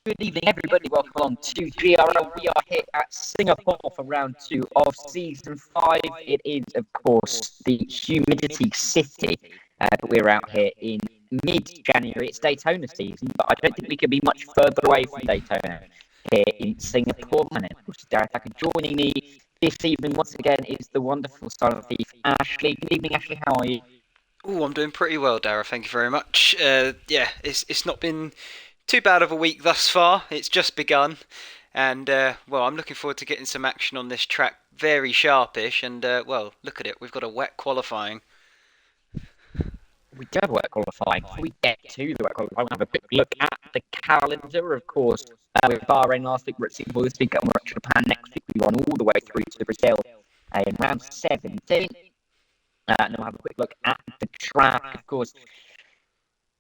Good evening, everybody. Welcome along to GRL. We are here at Singapore for round 2 of season 5. It is, of course, the humidity city, but we're out here in mid-January. It's Daytona season, but I don't think we could be much further away from Daytona here in Singapore. My name is Derek Hacker. Joining me this evening once again is the wonderful son of thief, Ashley. Good evening, Ashley. How are you? Oh, I'm doing pretty well, Dara. Thank you very much. It's not been too bad of a week thus far. It's just begun, and I'm looking forward to getting some action on this track. Very sharpish, and look at it. We've got a wet qualifying. We do have wet qualifying. Before we get to the wet qualifying, we'll have a quick look at the calendar. Of course, with Bahrain last week, we're at Singapore this week, and we're at Japan next week. We've gone all the way through to Brazil in round 17. And we'll have a quick look at the track. Of course,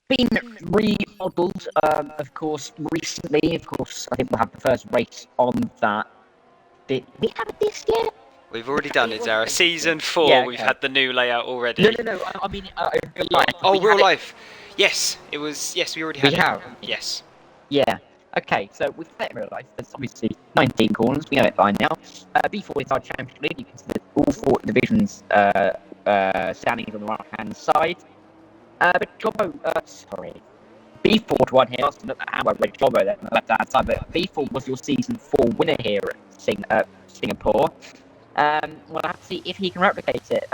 been remodeled, of course, recently. Of course, I think we'll have the first race on that. Did we have it this year? We've already done it, Dara. Season 4, Yeah, okay. We've had the new layout already. No. I mean, real life. Oh, real life. Yes, it was. Yes, we already had it. We have. Yes. Yeah. Okay, so with that in real life, there's obviously 19 corners. We know it by now. B4 is our championship league. You can see all 4 divisions standings on the right-hand side. But Jobbo, B4 to one here. I was look at how I read Jobbo there on the left-hand side, but B4 was your season 4 winner here at Singapore. We'll have to see if he can replicate it.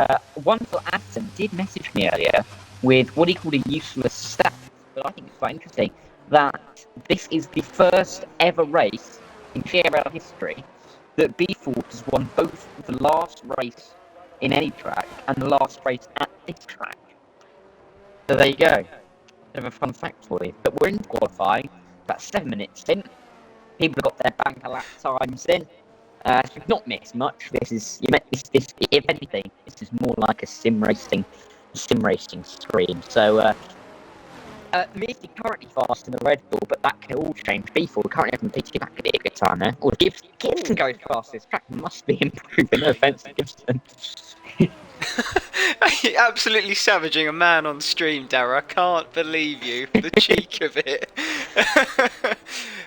Wonderful Addison did message me earlier with what he called a useless stat, but I think it's quite interesting that this is the first ever race in GRL history that B4 has won both the last race in any track and the last race at this track. So there you go. Bit of a fun fact for you. But we're in qualifying, about 7 minutes in. People have got their banker lap times in. So we've not missed much. This, if anything, this is more like a sim racing stream. So, Mizzy currently fast in the Red Bull, but that can all change. B4 currently having the PT, that could be a good time there. Or Gibson goes fast. This track must be improving. No offense to Gibson. Absolutely savaging a man on stream, Dara. I can't believe you. The cheek of it.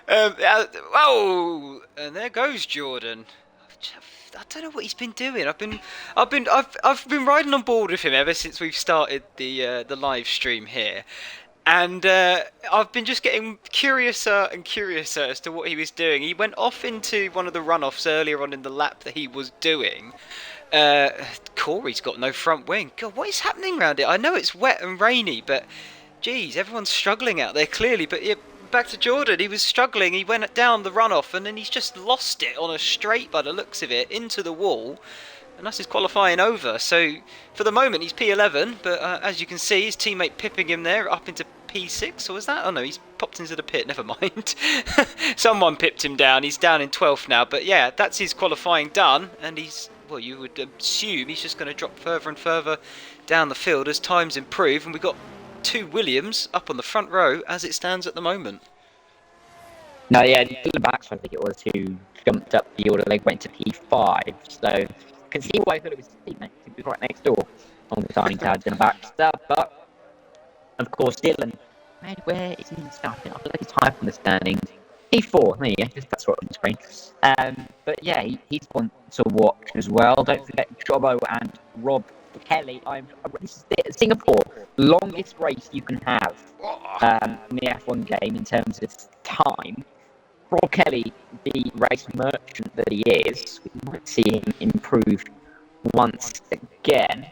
And there goes Jordan. I don't know what he's been doing. I've been riding on board with him ever since we've started the live stream here. And I've been just getting curiouser and curiouser as to what he was doing. He went off into one of the runoffs earlier on in the lap that he was doing. Corey's got no front wing. God, what is happening around it? I know it's wet and rainy, but geez, everyone's struggling out there clearly. But yeah, back to Jordan, he was struggling. He went down the runoff and then he's just lost it on a straight by the looks of it into the wall. And that's his qualifying over. So for the moment he's P11, but as you can see, his teammate pipping him there up into P6, or was that? Oh no, he's popped into the pit, never mind. Someone pipped him down, he's down in 12th now, but yeah, that's his qualifying done, and he's, well, you would assume he's just going to drop further and further down the field as times improve, and we've got 2 Williams up on the front row as it stands at the moment. No, yeah, Dylan Baxter, I think it was, who jumped up the order leg, went to P5, so you can see why I thought it was his teammate. He was right next door on the signing card, Dylan Baxter, but of course, Dylan, where is he starting? I feel like he's high up on the standings. P4, there you go, just that's what on the screen. But yeah, he's one to watch as well. Don't forget Jobbo and Rob Kelly. This is Singapore, longest race you can have in the F1 game in terms of time. Rob Kelly, the race merchant that he is, we might see him improve once again.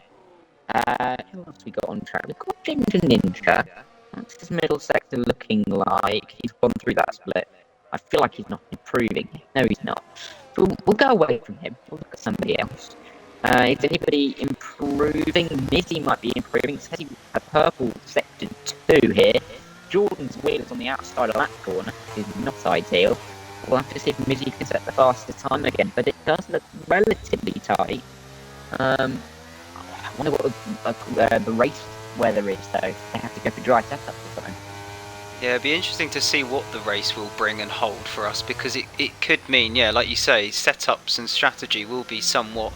Who else we got on track? We've got Ginger Ninja. What's his middle sector looking like? He's gone through that split. I feel like he's not improving. No, he's not. We'll go away from him. We'll look at somebody else. Is anybody improving? Mizzy might be improving. It says he a purple sector 2 here. Jordan's wheel is on the outside of that corner. Is not ideal. We'll have to see if Mizzy can set the fastest time again. But it does look relatively tight. I wonder what the race weather is, though. They have to go for dry setup or something. Yeah, it'd be interesting to see what the race will bring and hold for us, because it could mean, yeah, like you say, setups and strategy will be somewhat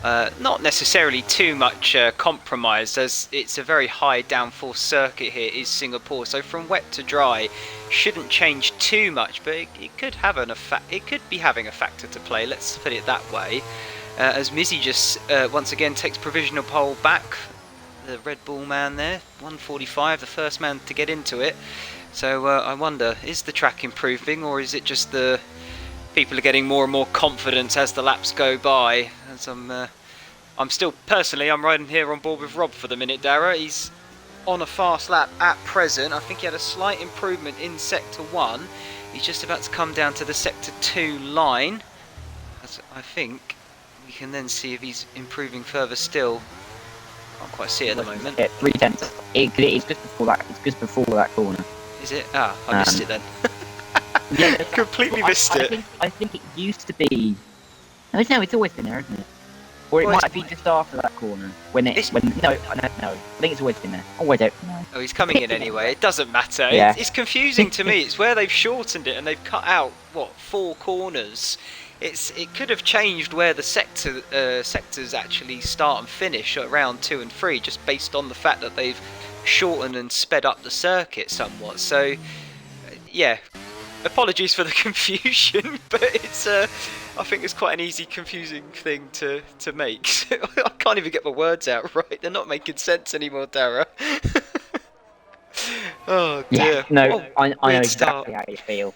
Not necessarily too much compromised, as it's a very high downforce circuit here, is Singapore. So from wet to dry, shouldn't change too much, but it could have an effect. It could be having a factor to play. Let's put it that way. As Mizzy just once again takes provisional pole back, the Red Bull man there, 145, the first man to get into it. So I wonder, is the track improving, or is it just the people are getting more and more confidence as the laps go by? As I'm still personally, I'm riding here on board with Rob for the minute. Dara, he's on a fast lap at present. I think he had a slight improvement in sector 1. He's just about to come down to the sector 2 line. As I think we can then see if he's improving further still. Can't quite see it at the moment. 3/10. It's just before that. It's just before that corner. Is it? Ah, I missed it then. Yeah, Completely missed it. I think it used to be. No, it's always been there, isn't it? Or it might be just after that corner no, I think it's always been there. Oh, I don't know. Oh, he's coming in anyway. It doesn't matter. Yeah. It's confusing to me. It's where they've shortened it and they've cut out 4 corners. It could have changed where the sectors actually start and finish at round 2 and 3, just based on the fact that they've shortened and sped up the circuit somewhat. So, yeah. Apologies for the confusion, but it's I think it's quite an easy confusing thing to make. I can't even get my words out right. They're not making sense anymore, Dara. Oh dear. Yeah, no, I know weird exactly how you feel.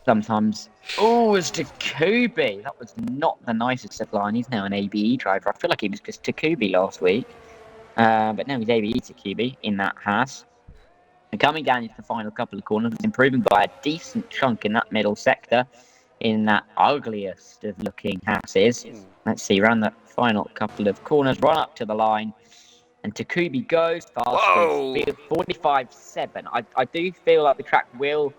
Sometimes. Oh, it's Takubi. That was not the nicest of line. He's now an ABE driver. I feel like he was just Takubi last week. But now he's ABE Takubi in that Haas. And coming down into the final couple of corners, improving by a decent chunk in that middle sector, in that ugliest of looking Hasses. Let's see, around the final couple of corners, run up to the line, and Takubi goes fast. 45.7. I do feel like the track will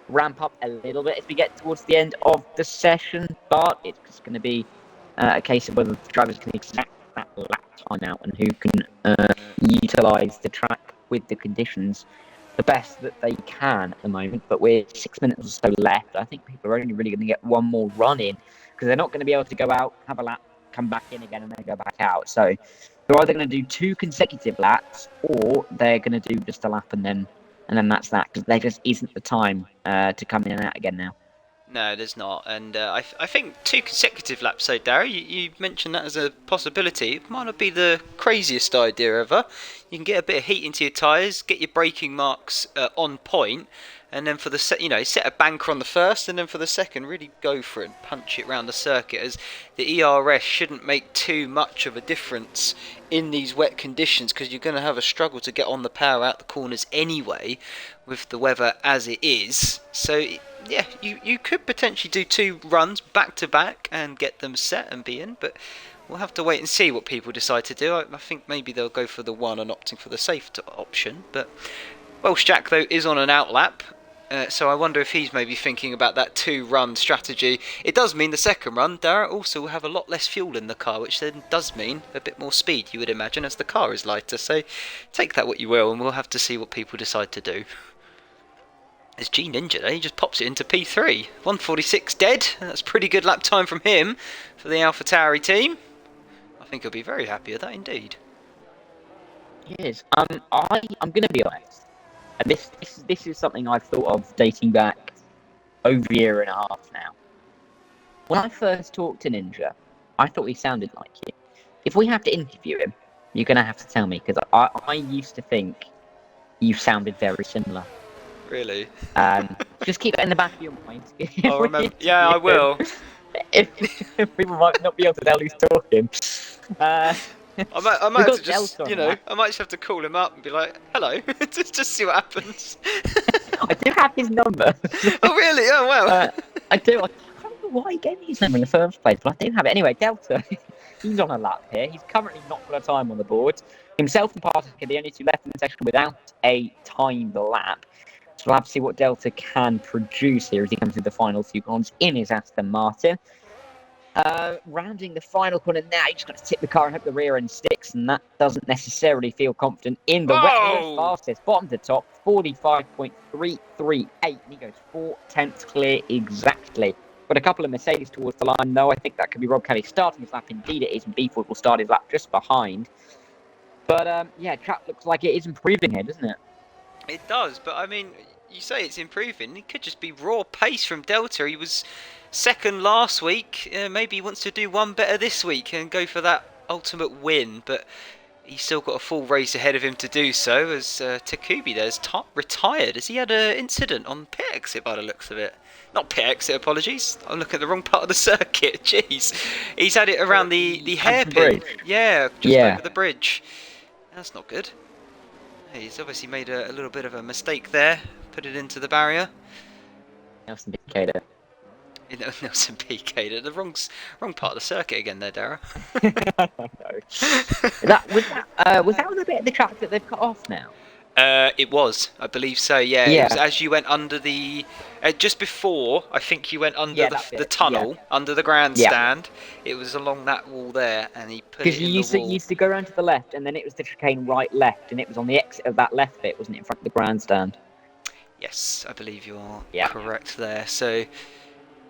ramp up a little bit as we get towards the end of the session, but it's just going to be a case of whether the drivers can exact that lap time out and who can utilise the track with the conditions the best that they can at the moment. But with 6 minutes or so left, I think people are only really going to get one more run in, because they're not going to be able to go out, have a lap, come back in again, and then go back out. So they're either going to do 2 consecutive laps, or they're going to do just a lap and then that's that, because there just isn't the time to come in and out again now. No, there's not, and I think 2 consecutive laps. So, Darry, you mentioned that as a possibility. It might not be the craziest idea ever. You can get a bit of heat into your tyres, get your braking marks on point, and then for the set a banker on the first, and then for the second, really go for it and punch it around the circuit. As the ERS shouldn't make too much of a difference in these wet conditions, because you're going to have a struggle to get on the power out the corners anyway, with the weather as it is. So yeah, you could potentially do 2 runs back to back and get them set and be in, but we'll have to wait and see what people decide to do. I think maybe they'll go for the 1 and opting for the safe option. But Welsh Jack, though, is on an outlap, so I wonder if he's maybe thinking about that 2-run strategy. It does mean the second run, Dara, also will have a lot less fuel in the car, which then does mean a bit more speed, you would imagine, as the car is lighter. So take that what you will, and we'll have to see what people decide to do. There's G Ninja there, he just pops it into P3. 146 dead, that's pretty good lap time from him for the AlphaTauri team. I think he'll be very happy with that indeed. He is. I'm going to be honest. This is something I've thought of dating back over a year and a half now. When I first talked to Ninja, I thought he sounded like you. If we have to interview him, you're going to have to tell me, because I used to think you sounded very similar. Really? Just keep it in the back of your mind. I'll remember. Yeah, I will. If people might not be able to tell who's talking. I might have to just, I might just have to call him up and be like, hello, just see what happens. I do have his number. Oh, really? Oh, wow. I do. I can't remember why he gave me his number in the first place, but I do have it. Anyway, Delta, he's on a lap here. He's currently not got a time on the board. Himself and Parker are the only 2 left in the session without a timed lap. So we'll have to see what Delta can produce here as he comes through the final few corners in his Aston Martin. Rounding the final corner now, you just got to tip the car and hope the rear end sticks, and that doesn't necessarily feel confident in the wet fastest. Bottom to top, 45.338. He goes 4 tenths clear exactly Got a couple of Mercedes towards the line, though. I think that could be Rob Kelly starting his lap. Indeed, it is, and B4 will start his lap just behind. But yeah, track looks like it is improving here, doesn't it? It does, but I mean, you say it's improving. It could just be raw pace from Delta. He was second last week. Maybe he wants to do one better this week and go for that ultimate win. But he's still got a full race ahead of him to do so. As Takubi there's retired. Has he had an incident on pit exit by the looks of it? Not pit exit, apologies. I'm looking at the wrong part of the circuit. Jeez, he's had it around the hairpin. Yeah, just over the bridge. That's not good. He's obviously made a little bit of a mistake there. Put it into the barrier. Nelson Piquet. Nelson Piquet. The wrong part of the circuit again there, Dara. I don't know. Was that the bit of the track that they've cut off now? It was, I believe so. Yeah. It was as you went under the, just before. I think you went under the tunnel, under the grandstand. Yeah. It was along that wall there, and he put it in the wall. Because you used to go around to the left, and then it was the chicane right left, and it was on the exit of that left bit, wasn't it, in front of the grandstand? Yes, I believe you're correct there. So,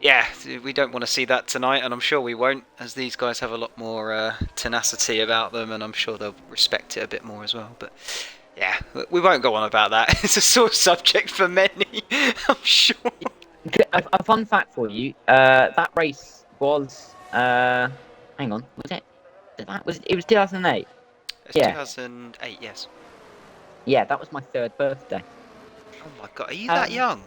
yeah, we don't want to see that tonight, and I'm sure we won't, as these guys have a lot more tenacity about them, and I'm sure they'll respect it a bit more as well. But yeah, we won't go on about that. It's a sore subject for many, I'm sure. A fun fact for you: that race was hang on, was it? It was 2008. It's 2008, yes. Yeah, that was my 3rd birthday. Oh my god, are you that young?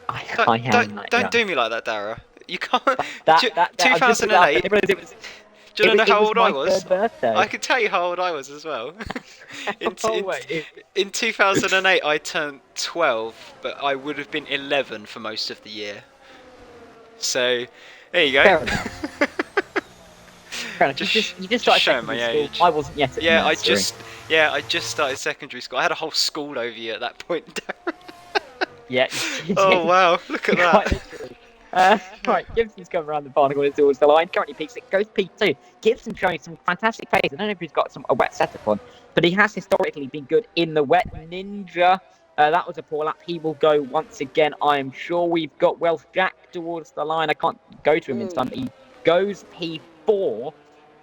I am. Don't do me like that, Dara. You can't. 2008. Do you know how old I was? Birthday. I could tell you how old I was as well. in 2008, I turned 12, but I would have been 11 for most of the year. So, there you go. Fair enough. Fair enough. You just started showing my age. I wasn't yet at nursery. I just started secondary school. I had a whole school over you at that point, Darren. Yeah. Oh wow! Look at that. Quite literally. Right, Gibson's coming around the final corner towards the line. Currently P6 goes P2. Gibson showing some fantastic pace. I don't know if he's got a wet setup on, but he has historically been good in the wet. Ninja, that was a poor lap. He will go once again. I am sure we've got Welsh Jack towards the line. I can't go to him in time. He goes P4,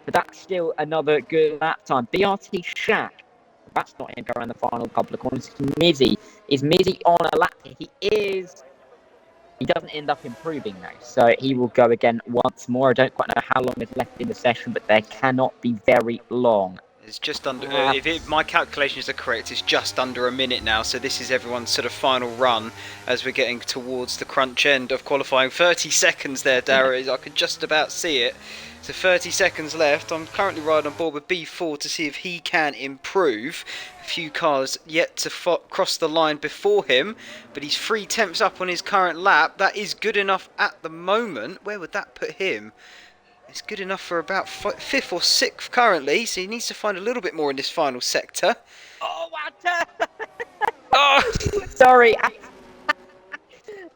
but that's still another good lap time. BRT Shaq. That's not him going around the final couple of corners. Mizzy. Is Mizzy on a lap? He is. He doesn't end up improving though, so he will go again once more. I don't quite know how long is left in the session, but there cannot be very long. It's just under, my calculations are correct, it's just under a minute now, so this is everyone's sort of final run as we're getting towards the crunch end of qualifying. 30 seconds there, Dara, I could just about see it. So 30 seconds left. I'm currently riding on board with B4 to see if he can improve. A few cars yet to cross the line before him, but he's 3 tenths up on his current lap. That is good enough at the moment. Where would that put him? It's good enough for about 5th or 6th currently, so he needs to find a little bit more in this final sector. Oh, what? Oh! Sorry.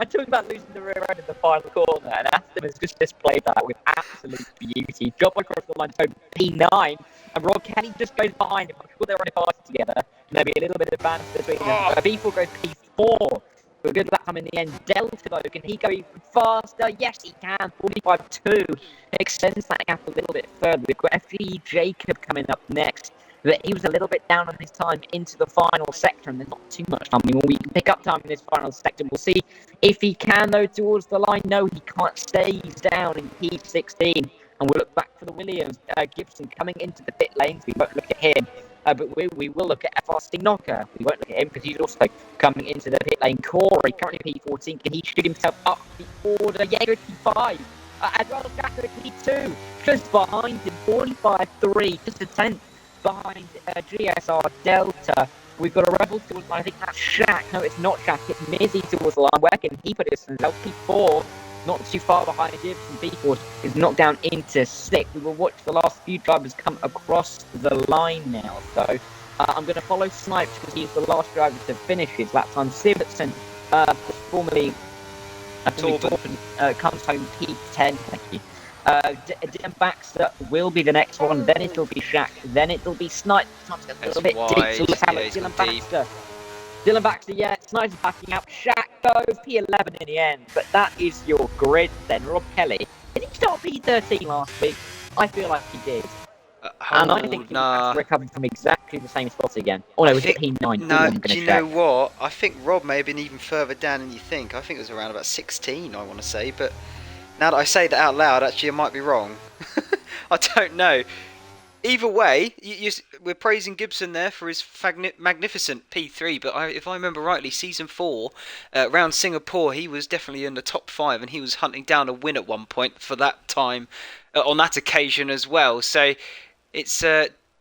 I talked about losing the rear end in the final corner, and Aston has just displayed that with absolute beauty. Job across the line to P9, and Rob Kelly just goes behind him. I'm sure they're running fast together. Maybe a little bit of balance between them. B4 goes P4. But a good lap time in the end. Delta, though, can he go even faster? Yes, he can. 45.2. Extends that gap a little bit further. We've got FG Jacob coming up next. But he was a little bit down on his time into the final sector, and there's not too much time. I mean, we can pick up time in this final sector. We'll see if he can, though, towards the line. No, he can't stay. He's down in P16. And we'll look back for the Williams. Gibson coming into the pit lanes. We won't look at him. But we will look at FRC Knocker. We won't look at him because he's also coming into the pit lane. Corey, currently P14. Can he shoot himself up the order? Jaeger P5. As well as Jack at P2. Just behind him. 45.3. Just a tenth behind GSR Delta. We've got a Rebel towards the line. I think that's Shaq. No, it's not Shaq. It's Mizzy towards the line. Where can he put himself? P4. Not too far behind Gibson. B4 is knocked down into 6th. We will watch the last few drivers come across the line now. So I'm going to follow Snipes because he's the last driver to finish his lap time. Sivertson, formerly Torben, comes home P10. Thank you. Dan Baxter will be the next one. Then it'll be Shaq. Then it'll be Snipes. A little bit deep. So let's have it. Dylan Baxter. Dylan Baxter, yeah, Snyder's backing out. Shaq goes P11 in the end, but that is your grid then. Rob Kelly, did he start P13 last week? I feel like he did. And I think Dylan Baxter recovered from exactly the same spot again. Oh no, was it P9? No, do you know what? I think Rob may have been even further down than you think. I think it was around about 16, I want to say, but now that I say that out loud, actually I might be wrong. I don't know. Either way, we're praising Gibson there for his magnificent P3, but if I remember rightly, Season 4, around Singapore, he was definitely in the top 5, and he was hunting down a win at one point for that time, on that occasion as well. So it's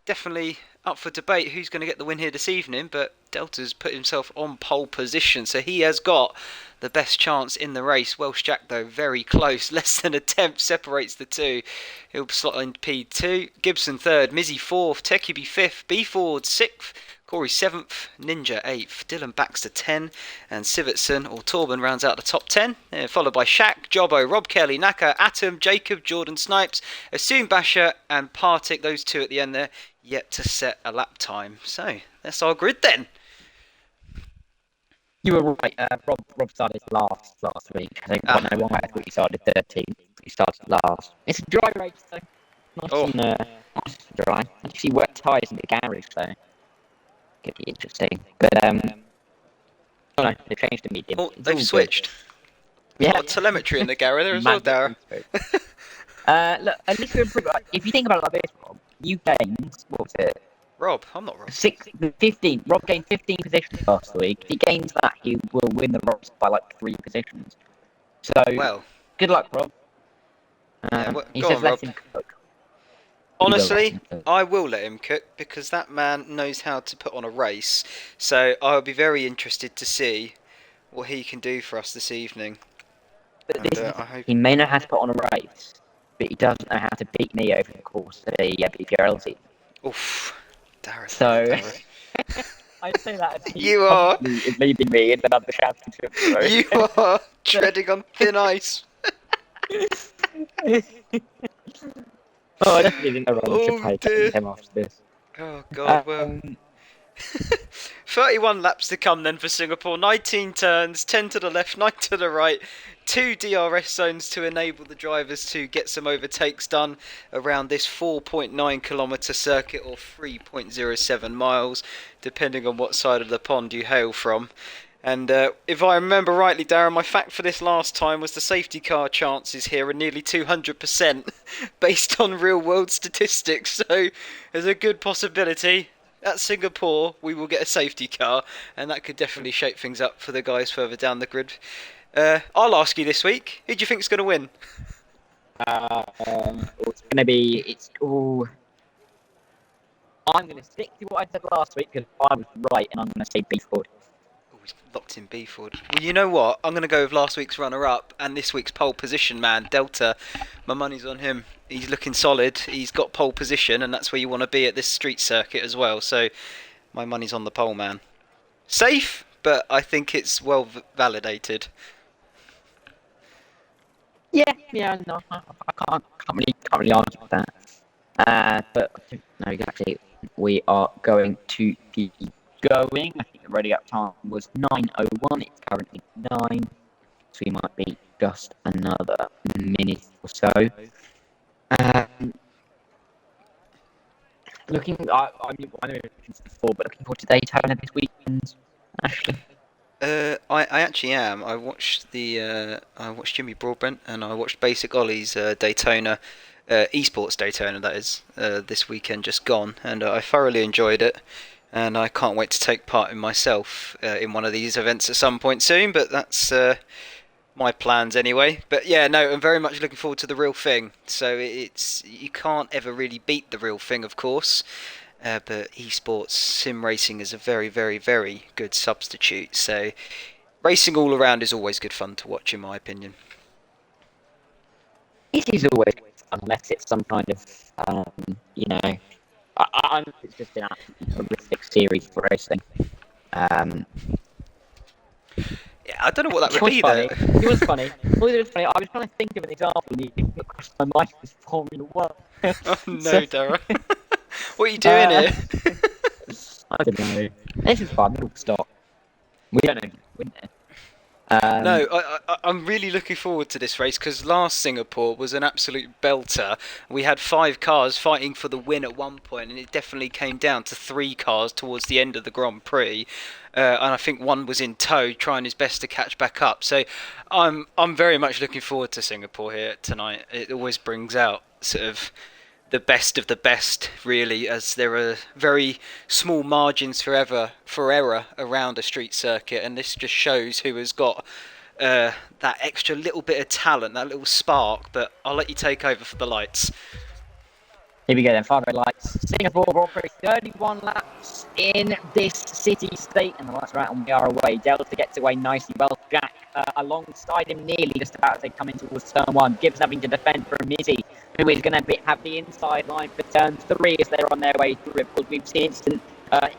definitely up for debate who's going to get the win here this evening, but Delta's put himself on pole position, so he has got the best chance in the race. Welsh Jack, though, very close. Less than a tenth separates the two. He'll slot in P2. Gibson 3rd. Mizzy 4th. Tekibi 5th. B Ford 6th. Corey 7th. Ninja 8th. Dylan Baxter 10. And Sivertson or Torben rounds out the top 10. Followed by Shaq, Jobbo, Rob Kelly, Naka, Atom, Jacob, Jordan Snipes, Assume Basher and Partick. Those two at the end there, yet to set a lap time. So that's our grid then. You were right. Rob started last week. I don't quite know why. I thought he started 13th. He started last. It's a dry race, though. Nice and dry. You see wet tyres in the garage, so could be interesting. But oh no, they changed the medium. Oh, they've switched. Yeah, a lot of telemetry in the garage there as well, Dara. Look, at least we improve. If you think about it like this, Rob, you gained what was it? Rob, I'm not Rob. 15. Rob gained 15 positions last week. If he gains that, he will win the race by like 3 positions. So, good luck, Rob. He says let him cook. Honestly, I will let him cook because that man knows how to put on a race. So I'll be very interested to see what he can do for us this evening. But he may know how to put on a race, but he doesn't know how to beat me over the course of the GRL season. Oof. Darren, so I'd say that you are leading me in another championship. So. You are treading on thin ice. I definitely didn't know Ron should play him after this. Oh god, well. 31 laps to come then for Singapore. 19 turns, 10 to the left, 9 to the right. 2 DRS zones to enable the drivers to get some overtakes done around this 4.9 kilometre circuit or 3.07 miles, depending on what side of the pond you hail from. And if I remember rightly, Darren, my fact for this last time was the safety car chances here are nearly 200% based on real world statistics. So there's a good possibility at Singapore we will get a safety car, and that could definitely shape things up for the guys further down the grid. I'll ask you this week, who do you think is going to win? It's going to be... I'm going to stick to what I said last week because I was right, and I'm going to say B Ford. He's locked in B Ford. Well, you know what? I'm going to go with last week's runner-up and this week's pole position man, Delta. My money's on him. He's looking solid. He's got pole position, and that's where you want to be at this street circuit as well. So my money's on the pole man. Safe, but I think it's well validated. Yeah, no, I can't really argue with that. But no, exactly. We are going to be going. I think the ready up time was 9:01. It's currently 9, so we might be just another minute or so. I know we've mentioned before, but looking forward to Daytona this weekend, Ashley. I actually am. I watched Jimmy Broadbent and I watched Basic Ollie's Daytona, esports Daytona that is, this weekend just gone, and I thoroughly enjoyed it. And I can't wait to take part in myself in one of these events at some point soon. But that's my plans anyway. But yeah, no, I'm very much looking forward to the real thing. So you can't ever really beat the real thing, of course. But esports sim racing is a very, very, very good substitute. So racing all around is always good fun to watch, in my opinion. It is always fun, unless it's some kind of, it's just an absolutely horrific series for racing. Yeah, I don't know what that would be, though. It was funny. I was trying to think of an example, and it came across my mind was Formula 1. Oh, no, Dara. What are you doing here? I don't know. This is fun. It'll stop. We don't know, wouldn't it? No, I'm really looking forward to this race because last Singapore was an absolute belter. We had 5 cars fighting for the win at one point, and it definitely came down to 3 cars towards the end of the Grand Prix. And I think one was in tow, trying his best to catch back up. So I'm very much looking forward to Singapore here tonight. It always brings out sort of the best of the best, really, as there are very small margins for error around a street circuit, and this just shows who has got that extra little bit of talent, that little spark. But I'll let you take over for the lights. Here we go then, 5 red lights. Singapore Grand Prix, 31 laps in this city-state, and the lights are out and we are away. Delta gets away nicely. Well, Jack alongside him, nearly just about to come in towards turn 1. Gibbs having to defend from Mizzy, who is going to have the inside line for turn 3 as they're on their way through. Of course, we've seen instant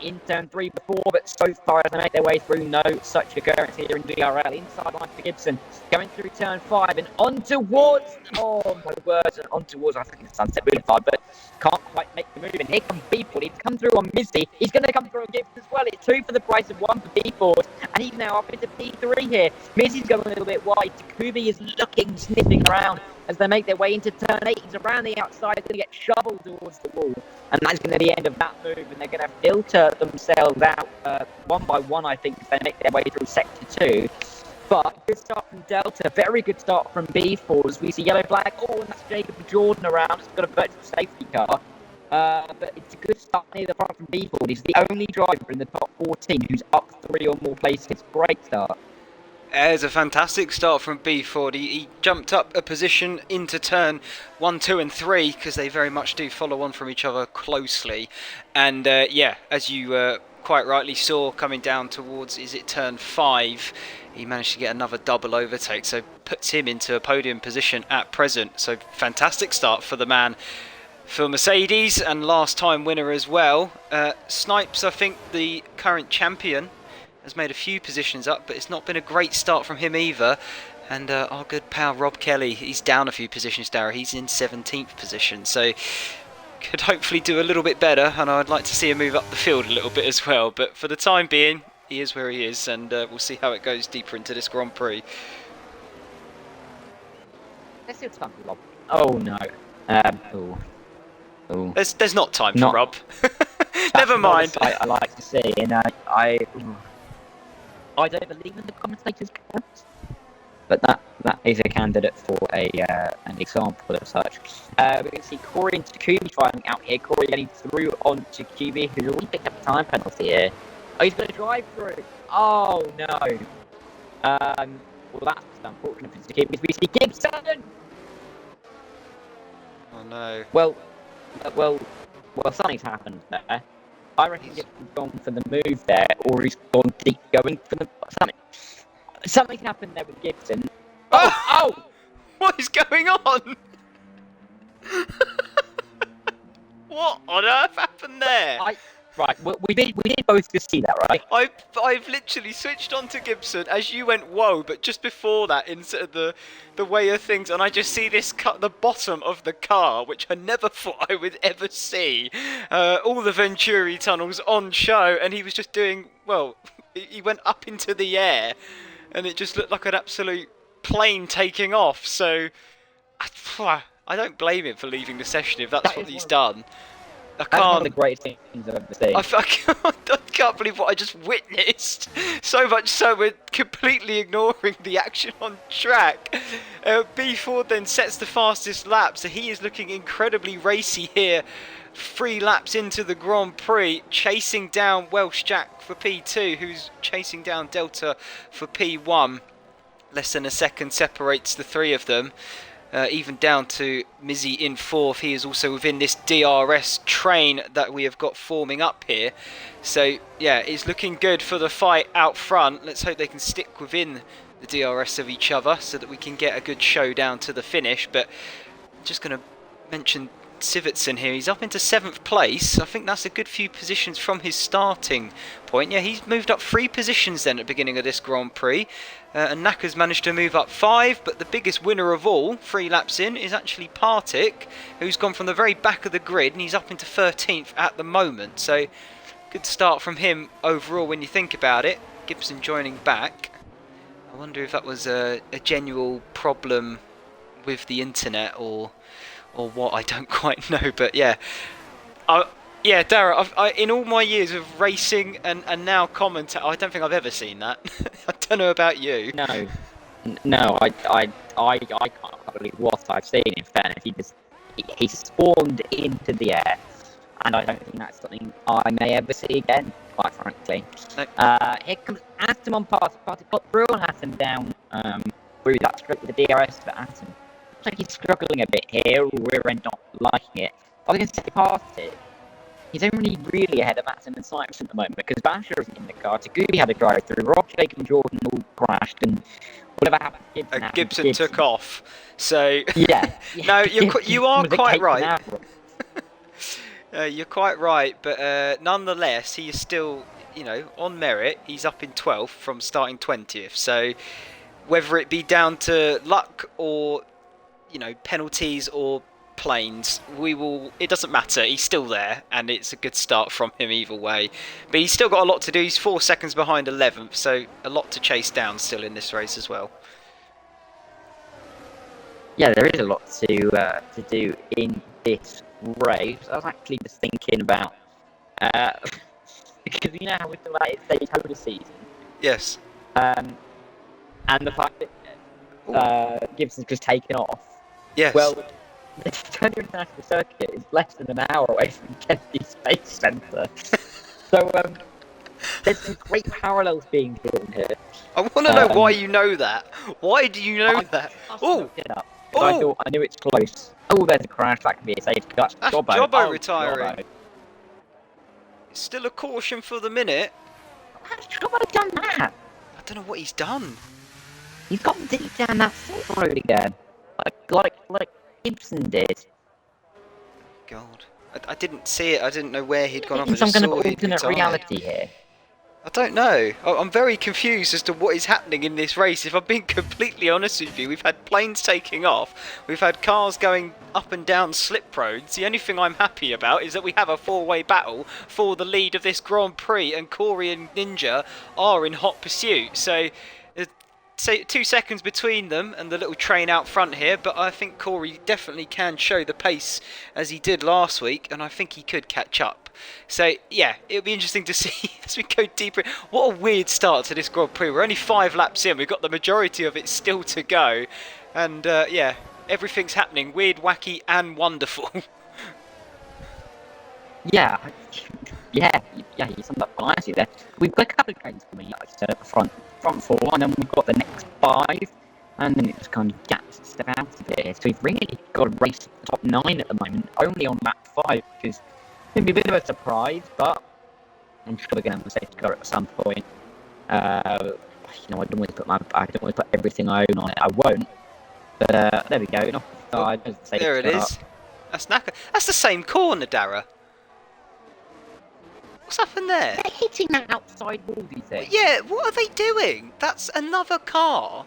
in turn 3 before, but so far as they make their way through, no such occurrence here in GRL. Inside line for Gibson, going through turn 5 and on towards, oh my words, and on towards, I think it's Sunset Boulevard, but can't quite make the move. And here comes B-Ford. He's come through on Mizzy. He's going to come through on Gibson as well. It's 2 for the price of 1 for B-Ford, and he's now up into P3 here. Mizzy's going a little bit wide. Takubi is looking, sniffing around as they make their way into turn 8. He's around the outside, going to get shoveled towards the wall, and that's going to be the end of that move, and they're going to filter themselves out one by one, I think, as they make their way through sector 2. But good start from Delta, very good start from B4 as we see yellow flag. Oh, and that's Jacob Jordan around. It's got a virtual safety car. But it's a good start near the front from B4. He's the only driver in the top 14 who's up 3 or more places. Great start. It's a fantastic start from B-Ford. He jumped up a position into turn 1, 2 and 3 because they very much do follow on from each other closely. And yeah, as you quite rightly saw coming down towards, is it turn 5, he managed to get another double overtake, so puts him into a podium position at present. So fantastic start for the man for Mercedes, and last time winner as well. Snipes, I think the current champion, has made a few positions up, but it's not been a great start from him either. And our good pal Rob Kelly, he's down a few positions, Darragh. He's in 17th position, so could hopefully do a little bit better, and I'd like to see him move up the field a little bit as well. But for the time being, he is where he is, and we'll see how it goes deeper into this Grand Prix. Let's see what's done for Rob. Oh no. There's not time for Rob. Never mind. That's not a sight I like to see, and I don't believe in the commentators' comments, but that is a candidate for an example of such. We can see Corey and Takubi fighting out here. Corey getting through on Takubi, who's already picked up a time penalty here. Oh, he's going to drive through. Oh no. Well, that's unfortunate for Takubi. We see Gibson. Oh no. Well, something's happened there. I reckon Gibson's gone for the move there, or he's gone deep going for the something. Something's happened there with Gibson. Oh! What is going on? What on earth happened there? Right, we did both just see that, right? I've literally switched on to Gibson as you went whoa, but just before that, in sort of the way of things, and I just see this cut the bottom of the car, which I never thought I would ever see. All the Venturi tunnels on show, and he was just doing, well, he went up into the air, and it just looked like an absolute plane taking off. So I don't blame him for leaving the session if that's what he's done. That's one of the greatest things I've ever seen. I can't believe what I just witnessed. So much so we're completely ignoring the action on track. B4 then sets the fastest lap, so he is looking incredibly racy here. 3 laps into the Grand Prix, chasing down Welsh Jack for P2, who's chasing down Delta for P1. Less than a second separates the 3 of them. Even down to Mizzy in 4th. He is also within this DRS train that we have got forming up here. So yeah, it's looking good for the fight out front. Let's hope they can stick within the DRS of each other so that we can get a good showdown to the finish. But just going to mention Sivertson here. He's up into 7th place. I think that's a good few positions from his starting point. Yeah, he's moved up 3 positions then at the beginning of this Grand Prix. And Naka's managed to move up 5, but the biggest winner of all, 3 laps in, is actually Partick, who's gone from the very back of the grid, and he's up into 13th at the moment. So, good start from him overall when you think about it. Gibson joining back. I wonder if that was a genuine problem with the internet or what. I don't quite know, but yeah. Yeah, Dara, in all my years of racing and now comment, I don't think I've ever seen that. I don't know about you. No, I can't believe what I've seen. In fairness, he spawned into the air, and I don't think that's something I may ever see again. Quite frankly. No. Here comes Atom on pass. Party got through and Atom down through that strip with the DRS, but Atom looks like he's struggling a bit here. Rear end not liking it. I was going to say past it. He's only really ahead of Atom and Cyprus at the moment because Basher isn't in the car. Tagubi had a drive through. Rob, Jake, and Jordan all crashed, and whatever happened to Gibson, Gibson took off. So yeah. No, you are quite right. You're quite right, but nonetheless, he is still, on merit. He's up in 12th from starting 20th. So whether it be down to luck or, penalties or planes, it doesn't matter. He's still there, and it's a good start from him either way. But he's still got a lot to do. He's 4 seconds behind 11th, so a lot to chase down still in this race as well. Yeah, there is a lot to do in this race. I was actually just thinking about because you know how we talk about it's Daytona season. Yes. And the fact that Gibson's just taken off. Yes. Well, the Daytona International Circuit is less than an hour away from Kennedy Space Centre. So there's some great parallels being drawn here. I want to know why you know that. Why do you know that? Oh! I knew it's close. Oh, there's a crash. That can be a safety cut. That's Jobbo retiring. Jobbo. It's still a caution for the minute. How's Jobbo done that? I don't know what he's done. He's got deep down that foot road again. Like Gibson did. God. I didn't see it. I didn't know where he'd gone off. Some kind of alternate reality here. I don't know. I'm very confused as to what is happening in this race. If I'm being completely honest with you, we've had planes taking off. We've had cars going up and down slip roads. The only thing I'm happy about is that we have a four-way battle for the lead of this Grand Prix, and Corey and Ninja are in hot pursuit. So 2 seconds between them and the little train out front here, but I think Corey definitely can show the pace as he did last week, and I think he could catch up. So yeah, it'll be interesting to see as we go deeper. What a weird start to this Grand Prix. We're only 5 laps in. We've got the majority of it still to go, and yeah, everything's happening weird, wacky, and wonderful. Yeah, you summed up nicely there. We've got a couple of trains coming up at the front 4, and then we've got the next 5, and then it just kind of gaps to step out of it. So we've really got a race at the top 9 at the moment, only on lap 5, which is going to be a bit of a surprise, but I'm sure we're going to have a safety car at some point. I don't always put everything I own on it. I won't, but there we go. There it is. That's knacker. That's the same corner, Dara. What's happened there? They're hitting that outside wall, do you think? Yeah, what are they doing? That's another car.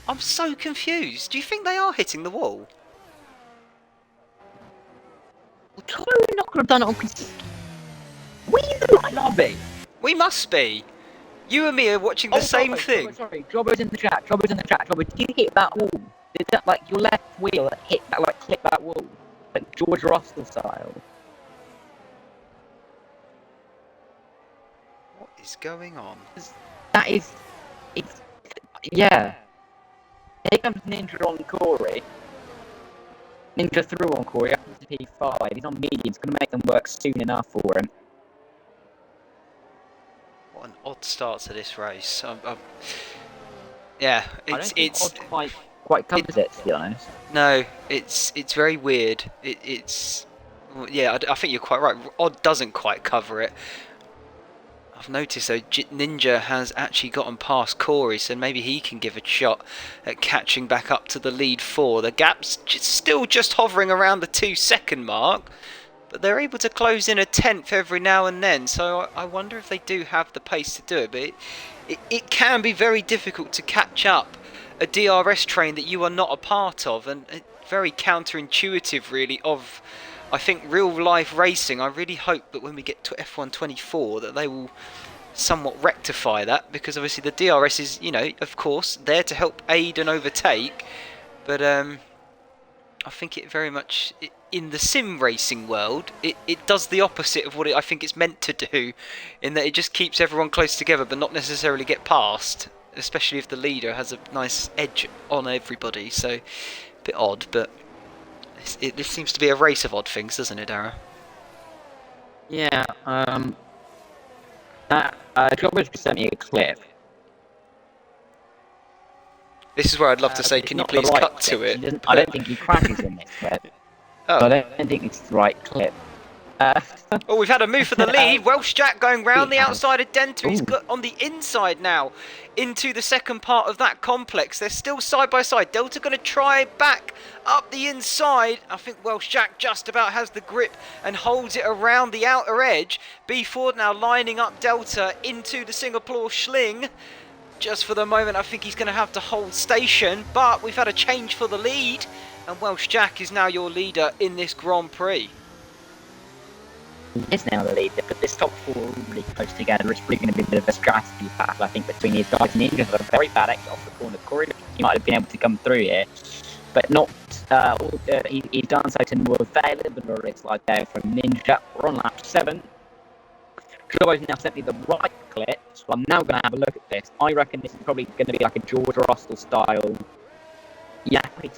I'm so confused. Do you think they are hitting the wall? Well, totally not going to have done it on... We in the right lobby. We must be. You and me are watching the same thing. Sorry, Jobbo's in the chat. Jobbo, did you hit that wall? Did that, like, your left wheel hit that, like, clip that wall? Like George Russell style. What is going on? Yeah. Here comes Ninja on Corey. Ninja through on Corey, up to P5. He's on medium, it's going to make them work soon enough for him. What an odd start to this race. Yeah, it's odd quite covers it, to be honest. No, it's very weird. Yeah, I think you're quite right. Odd doesn't quite cover it. I've noticed though, Ninja has actually gotten past Corey, so maybe he can give a shot at catching back up to the lead 4. The gap's still just hovering around the 2-second mark, but they're able to close in a 10th every now and then, so I wonder if they do have the pace to do it. But it can be very difficult to catch up a DRS train that you are not a part of, and very counterintuitive really of I think real life racing, I really hope that when we get to F1 24 that they will somewhat rectify that, because obviously the DRS is, of course, there to help aid and overtake, but I think it very much, in the sim racing world, it does the opposite of what I think it's meant to do, in that it just keeps everyone close together but not necessarily get past, especially if the leader has a nice edge on everybody. So, a bit odd, but this seems to be a race of odd things, doesn't it, Dara? Yeah, Jobbers sent me a clip. This is where I'd love to say, It's can you not the please right cut to clip. it? I don't think he crashes in this clip. Oh. So I don't think it's the right clip. Oh, we've had a move for the lead. Welsh Jack going round the outside of Denta. He's Ooh. got on the inside now into the second part of that complex. They're still side by side. Delta going to try back up the inside. I think Welsh Jack just about has the grip and holds it around the outer edge. B Ford now lining up Delta into the Singapore Schling. Just for the moment, I think he's going to have to hold station, but we've had a change for the lead, and Welsh Jack is now your leader in this Grand Prix. Is now the leader, but this top four are really close together. It's really going to be a bit of a strategy battle, I think, between these guys. Ninja had a very bad exit off the corner. Corey, he might have been able to come through here, but not. He's done so to no avail. A bit of a red slide there from Ninja. We're on lap 7. Jobo's now sent me the right clip, so I'm now going to have a look at this. I reckon this is probably going to be like a George Russell style. Yeah, he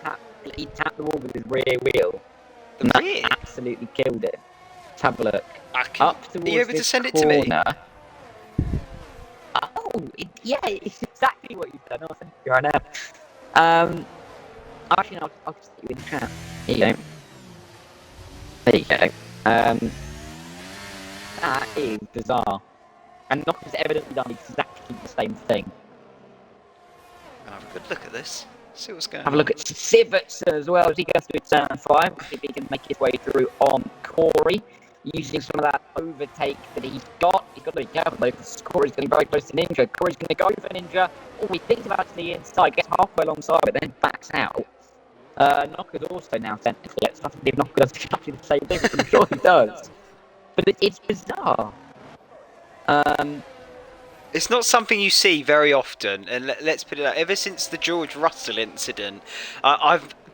tapped the wall with his rear wheel. And that absolutely killed it. Let's have a look. Up towards Are you able to send it to corner. me? Oh, yeah, it's exactly what you've done. I'll send it to you right now. Actually, no, I'll just put you in the chat. Here you go. There you go. That is bizarre. And Knocker's evidently done exactly the same thing. I'll have a good look at this. See what's going on. Have a look at Civets as well as he goes through turn 5. See if he can make his way through on Corey. Using some of that overtake that he's got. He's got to be careful though, because Corey's getting very close to Ninja. Corey's going to go for Ninja. Oh, he thinks about it to the inside, gets halfway alongside, but then backs out. Knocker's also now sent a clip. I think Knocker does exactly the same thing, I'm sure he does. But it's bizarre. It's not something you see very often, and let's put it out. Ever since the George Russell incident,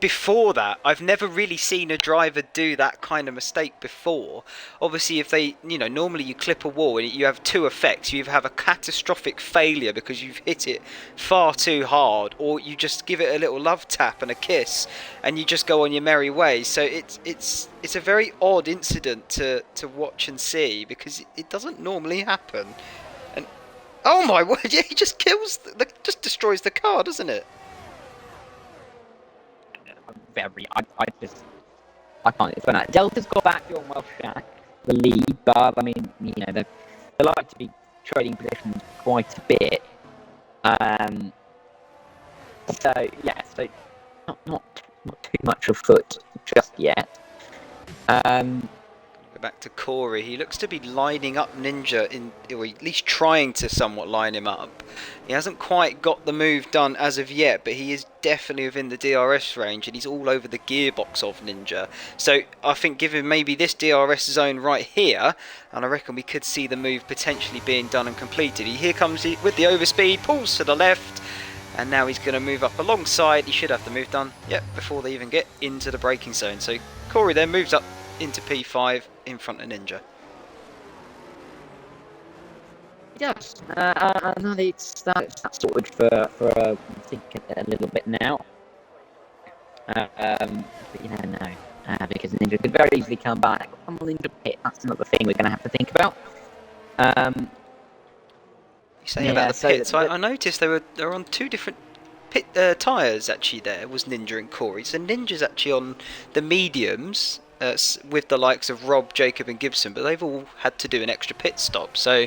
before that, I've never really seen a driver do that kind of mistake before. Obviously, if they, normally you clip a wall and you have two effects. You either have a catastrophic failure because you've hit it far too hard, or you just give it a little love tap and a kiss, and you just go on your merry way. So it's a very odd incident to watch and see, because it doesn't normally happen. And oh my word, yeah, he just kills, just destroys the car, doesn't it? I can't explain that. Delta's got back on Welsh Jack, the lead, but I mean, they like to be trading positions quite a bit. So yeah, so not too much afoot just yet. Go back to Corey. He looks to be lining up Ninja, or at least trying to somewhat line him up. He hasn't quite got the move done as of yet, but he is definitely within the DRS range, and he's all over the gearbox of Ninja. So I think given maybe this DRS zone right here, and I reckon we could see the move potentially being done and completed. Here comes he with the overspeed, pulls to the left, and now he's going to move up alongside. He should have the move done, before they even get into the braking zone. So Corey then moves up into P5 in front of Ninja. Yes, and that's sorted for I think a little bit now. But no, because Ninja could very easily come back. Come on, Ninja pit. That's another thing we're going to have to think about. You say about the pits. I noticed they were on two different pit tyres actually. There was Ninja and Corey. So Ninja's actually on the mediums. With the likes of Rob, Jacob and Gibson, but they've all had to do an extra pit stop, so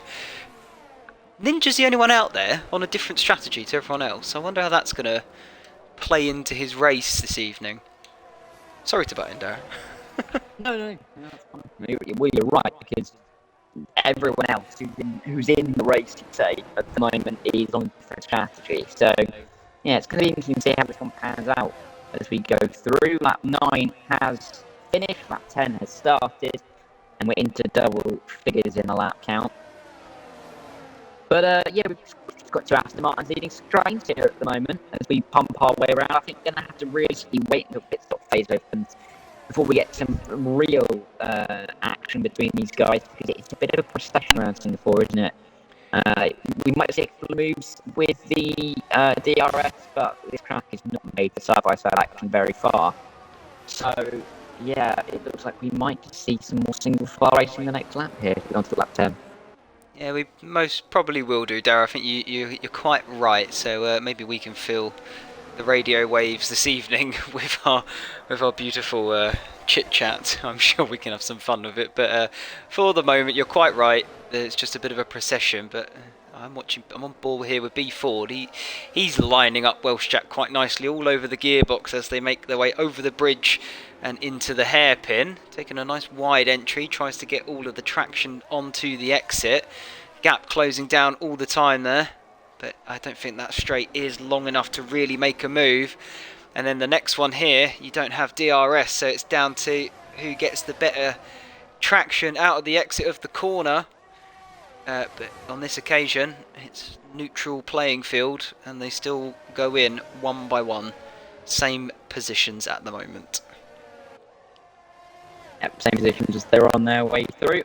Ninja's the only one out there on a different strategy to everyone else. I wonder how that's going to play into his race this evening. Sorry to butt in, Darren. No, that's fine. Well, you're right, because everyone else who's in the race, you'd say, at the moment is on a different strategy, so yeah, it's going to be interesting to see how this one pans out as we go through. Lap 9 has finished. Lap 10 has started, and we're into double figures in the lap count. But yeah, we've got two Aston Martins leading straight here at the moment as we pump our way around. I think we're going to have to realistically wait until pit stop phase opens before we get some real action between these guys, because it's a bit of a procession around Singapore, isn't it? We might see a couple of moves with the DRS, but this track is not made for side-by-side action very far. So, yeah, it looks like we might see some more single-file racing the next lap here, on to lap 10. Yeah, we most probably will do, Darragh. I think you're quite right. So maybe we can fill the radio waves this evening with our beautiful chit chat. I'm sure we can have some fun with it. But for the moment, you're quite right. It's just a bit of a procession. But I'm on board here with B Ford. He's lining up Welsh Jack quite nicely all over the gearbox as they make their way over the bridge and into the hairpin. Taking a nice wide entry, tries to get all of the traction onto the exit. Gap closing down all the time there, but I don't think that straight is long enough to really make a move. And then the next one here, you don't have DRS, so it's down to who gets the better traction out of the exit of the corner. But on this occasion, it's neutral playing field, and they still go in one by one. Same positions at the moment. Yep, same positions as they're on their way through.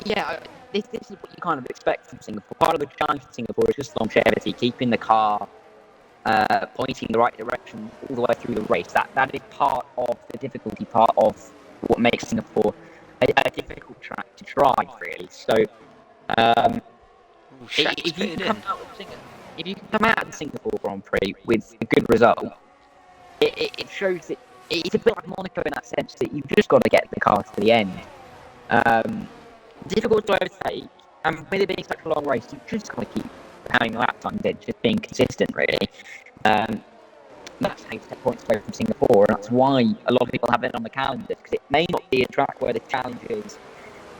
Yeah, this is what you kind of expect from Singapore. Part of the challenge for Singapore is just longevity, keeping the car pointing the right direction all the way through the race. That is part of the difficulty, part of what makes Singapore a difficult track to drive, really. So, if you can come out of the Singapore Grand Prix with a good result, it shows that it's a bit like Monaco in that sense that you've just got to get the car to the end. Difficult to overtake, and with it being such a long race, you've just got to keep having the lap times in, just being consistent, really. That's how you take points away from Singapore, and that's why a lot of people have it on the calendar, because it may not be a track where the challenge is,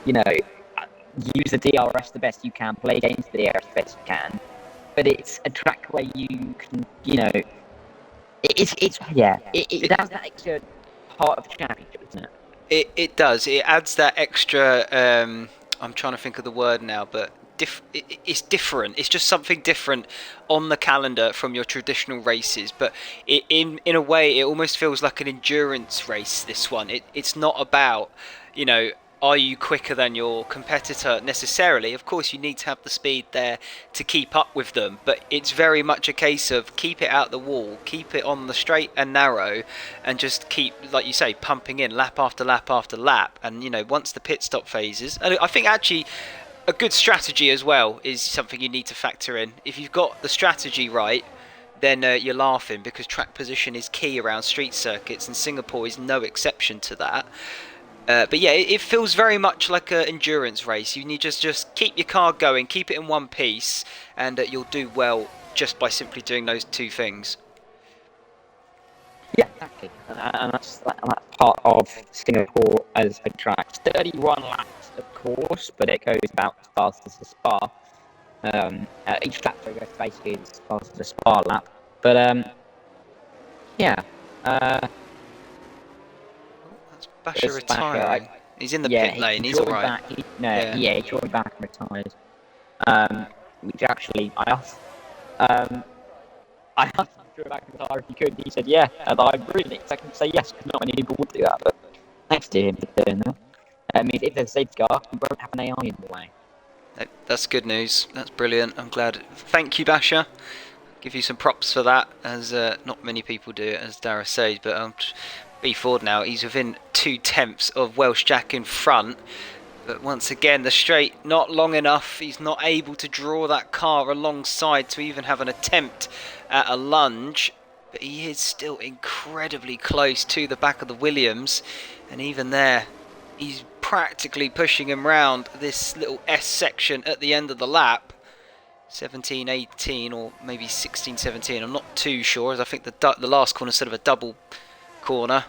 use the DRS the best you can, play against the DRS the best you can, but it's a track where you can, it has that extra part of the championship, isn't it? It does. It adds that extra. I'm trying to think of the word now, but it's different. It's just something different on the calendar from your traditional races. But in a way, it almost feels like an endurance race. This one, it's not about, are you quicker than your competitor necessarily? Of course, you need to have the speed there to keep up with them, but it's very much a case of keep it out the wall, keep it on the straight and narrow, and just keep, like you say, pumping in lap after lap after lap. And once the pit stop phases, and I think actually a good strategy as well is something you need to factor in. If you've got the strategy right, then you're laughing, because track position is key around street circuits, and Singapore is no exception to that. But yeah, it feels very much like an endurance race. You need just keep your car going, keep it in one piece, and you'll do well just by simply doing those two things. Yeah, exactly. And that's part of Singapore as a track. 31 laps, of course, but it goes about as fast as the Spa. Each lap goes basically as fast as a Spa lap. But, yeah. Basher retiring. He's in the pit lane. He's all right. He joined back and retired. Which actually, I asked him to go back and retire if he could. He said, yeah. And I really expect him to say yes, because not many people would do that. But thanks to him for doing that. I mean, if there's a safety car, we won't have an AI in the way. That's good news. That's brilliant. I'm glad. Thank you, Basher. Give you some props for that, as not many people do it, as Darragh says, but B Ford now, he's within 2/10 of Welsh Jack in front, but once again the straight not long enough. He's not able to draw that car alongside to even have an attempt at a lunge, but he is still incredibly close to the back of the Williams, and even there he's practically pushing him round this little S section at the end of the lap. 17-18 or maybe 16-17, I'm not too sure, as I think the last corner is sort of a double corner,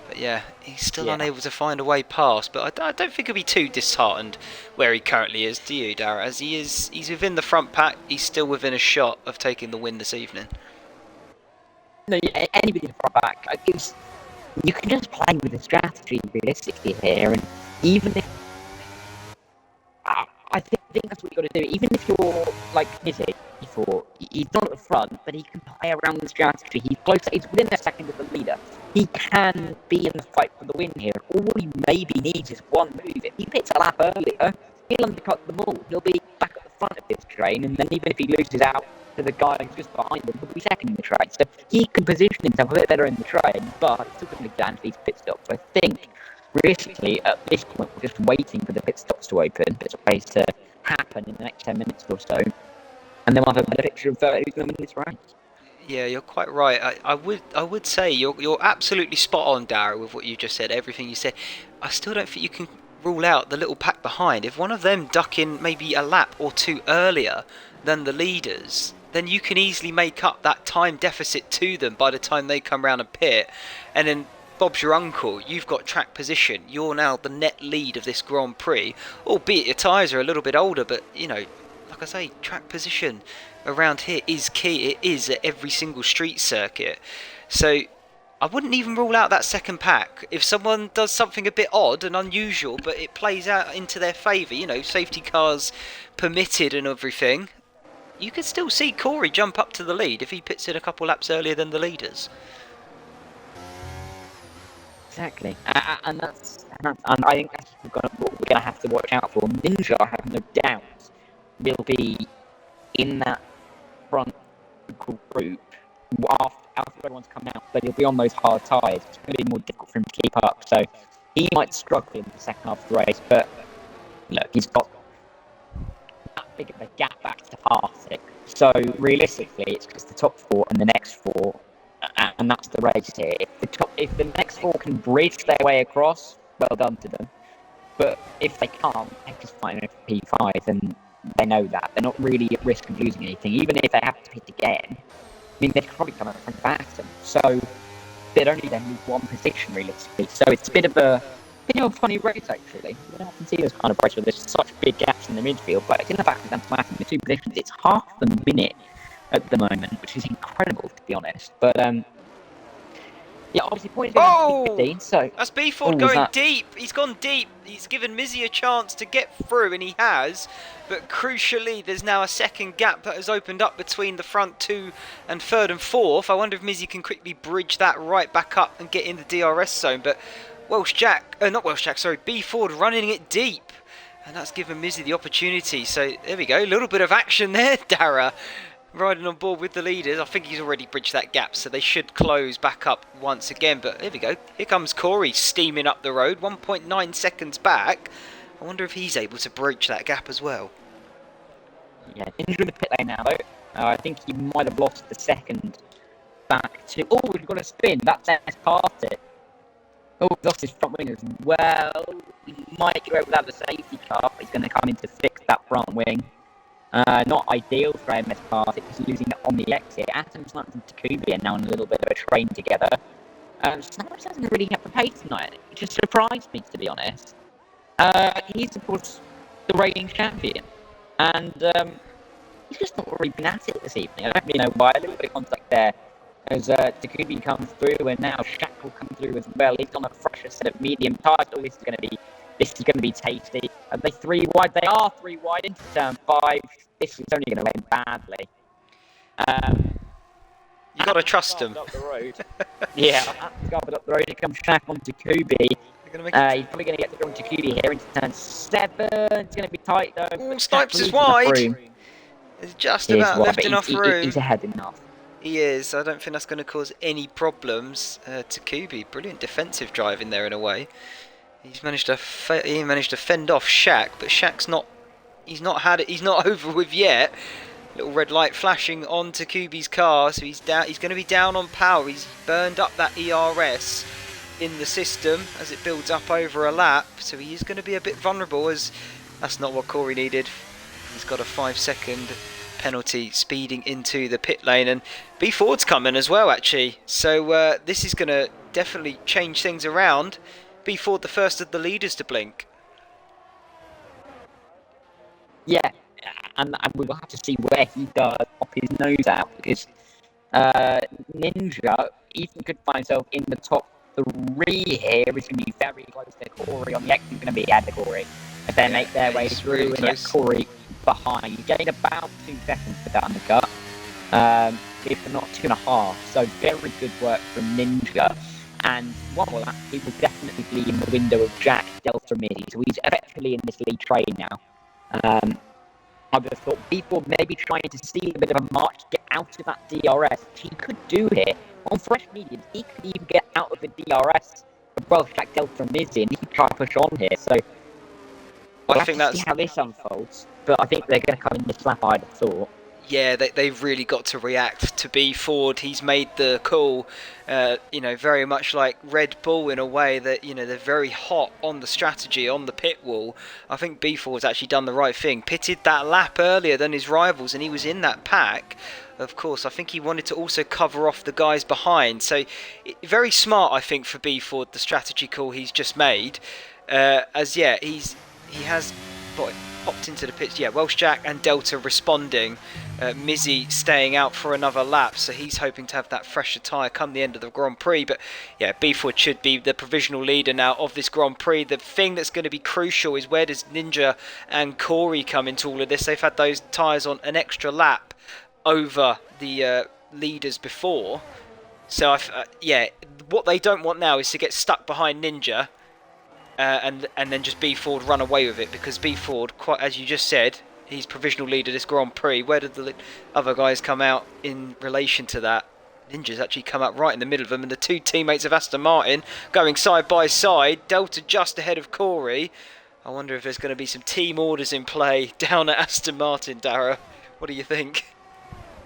but yeah, he's still unable to find a way past. But I don't think he'll be too disheartened where he currently is, do you, Darragh? As he's within the front pack, he's still within a shot of taking the win this evening. No, anybody in the front back. You can just play with the strategy realistically here, and even if I think that's what you got to do. Even if you're like Mizzy, he's not at the front, but he can play around the strategy. He's close. He's within a second of the leader. He can be in the fight for the win here. All he maybe needs is one move. If he picks a lap earlier, he'll undercut them all. He'll be back at the front of this train, and then even if he loses out to the guy who's just behind him, he'll be second in the train. So he can position himself a bit better in the train, but he's still going to get these pit stops. So I think realistically, at this point, we're just waiting for the pit stops to open, pit race to happen in the next 10 minutes or so, and then we'll have a better picture of who's going to win this race. Yeah, you're quite right. I would say you're absolutely spot on, Darragh, with what you just said. Everything you said. I still don't think you can rule out the little pack behind. If one of them duck in maybe a lap or two earlier than the leaders, then you can easily make up that time deficit to them by the time they come round and pit, and then Bob's your uncle, you've got track position, you're now the net lead of this Grand Prix, albeit your tyres are a little bit older, but, you know, like I say, track position around here is key. It is at every single street circuit. So I wouldn't even rule out that second pack. If someone does something a bit odd and unusual, but it plays out into their favour, you know, safety cars permitted and everything, you could still see Corey jump up to the lead if he pits in a couple laps earlier than the leaders. Exactly, and I think that's what we're going to have to watch out for. Ninja, I have no doubt, will be in that front group after everyone's come out, but he'll be on those hard tyres. It's going to be more difficult for him to keep up, so he might struggle in the second half of the race, but look, he's got that big of a gap back to pass it. So realistically, it's just the top four and the next four, and that's the race here. If the next four can bridge their way across, well done to them. But if they can't, they're just fighting for P5, and they know that. They're not really at risk of losing anything. Even if they have to pit again, I mean, they'd probably come out front back to them. So they'd only then lose one position, realistically. So it's a bit of a funny race, actually. You don't often see this kind of race where there's such big gaps in the midfield, but it's in the back of them in the two positions. It's half the minute at the moment, which is incredible, to be honest. But yeah, obviously points going 15, so that's B Ford going deep. He's gone deep. He's given Mizzy a chance to get through, and he has. But crucially, there's now a second gap that has opened up between the front two and third and fourth. I wonder if Mizzy can quickly bridge that right back up and get in the DRS zone. But B Ford running it deep, and that's given Mizzy the opportunity. So there we go, a little bit of action there, Darragh. Riding on board with the leaders. I think he's already bridged that gap, so they should close back up once again. But here we go. Here comes Corey steaming up the road, 1.9 seconds back. I wonder if he's able to bridge that gap as well. Yeah, injured in the pit lane now, though. I think he might have lost the second back to... Oh, we've got a spin. That's past it. Oh, he's lost his front wing as well. He might get away without the safety car. He's going to come in to fix that front wing. Not ideal for MS Pass, it's losing it on the exit. Atom Snipes and Takubi are now in a little bit of a train together. Snipes doesn't really have the pace tonight. It just surprised me, to be honest. He's, of course, the reigning champion. And he's just not really been at it this evening. I don't really know why. A little bit of contact there as Takubi comes through, and now Shaq will come through as well. He's on a fresher set of medium tyres. Oh, this is going to be tasty. Are they 3 wide? They are 3 wide into turn 5. This is only going to end badly. You've got to trust him. Yeah, Scarford up the road. Here comes Shaq on Takubi. He's probably going to get through on Takubi here into turn 7. It's going to be tight though. Snipes is wide. He's just about left enough room. He's ahead enough. He is. I don't think that's going to cause any problems. Takubi, brilliant defensive drive in there in a way. He's managed to fend off Shaq, but Shaq's not. He's not over with yet. Little red light flashing on Takubi's car, so he's down. He's going to be down on power. He's burned up that ERS in the system as it builds up over a lap, so he is going to be a bit vulnerable. As that's not what Corey needed. He's got a 5-second penalty speeding into the pit lane, and B Ford's coming as well, actually. So this is going to definitely change things around. B Ford, the first of the leaders to blink. Yeah, and we will have to see where he does pop his nose out, because Ninja, even could find himself in the top 3 here. He's going to be very close to Corey on the X. He's going to be ahead of Corey as they make their way through. Really and yet Corey behind. He's getting about 2 seconds for that undercut. If not 2.5. So very good work from Ninja. And one more lap, he will definitely be in the window of Jack, Delta, Midi. So he's effectively in this lead train now. I would have thought people maybe trying to steal a bit of a march to get out of that DRS, which he could do here. On fresh mediums, he could even get out of the DRS. Well, Jack Delta and Mizzy, and he could try to push on here. So we'll have to see how this unfolds. But I think they're going to come in this lap, I'd have thought. Yeah, they've really got to react to B Ford. He's made the call, very much like Red Bull in a way that, they're very hot on the strategy, on the pit wall. I think B Ford's actually done the right thing. Pitted that lap earlier than his rivals, and he was in that pack. Of course, I think he wanted to also cover off the guys behind. So, very smart, I think, for B Ford, the strategy call he's just made. He has popped into the pits. Yeah, Welsh Jack and Delta responding. Mizzy staying out for another lap, so he's hoping to have that fresher tyre come the end of the Grand Prix. But yeah, Beefwood should be the provisional leader now of this Grand Prix. The thing that's going to be crucial is where does Ninja and Corey come into all of this? They've had those tyres on an extra lap over the leaders before. So what they don't want now is to get stuck behind Ninja and then just B Ford run away with it, because B Ford, quite as you just said, he's provisional leader this Grand Prix. Where did the other guys come out in relation to that? Ninja's actually come out right in the middle of them, and the 2 teammates of Aston Martin going side by side. Delta just ahead of Corey. I wonder if there's going to be some team orders in play down at Aston Martin, Dara. What do you think?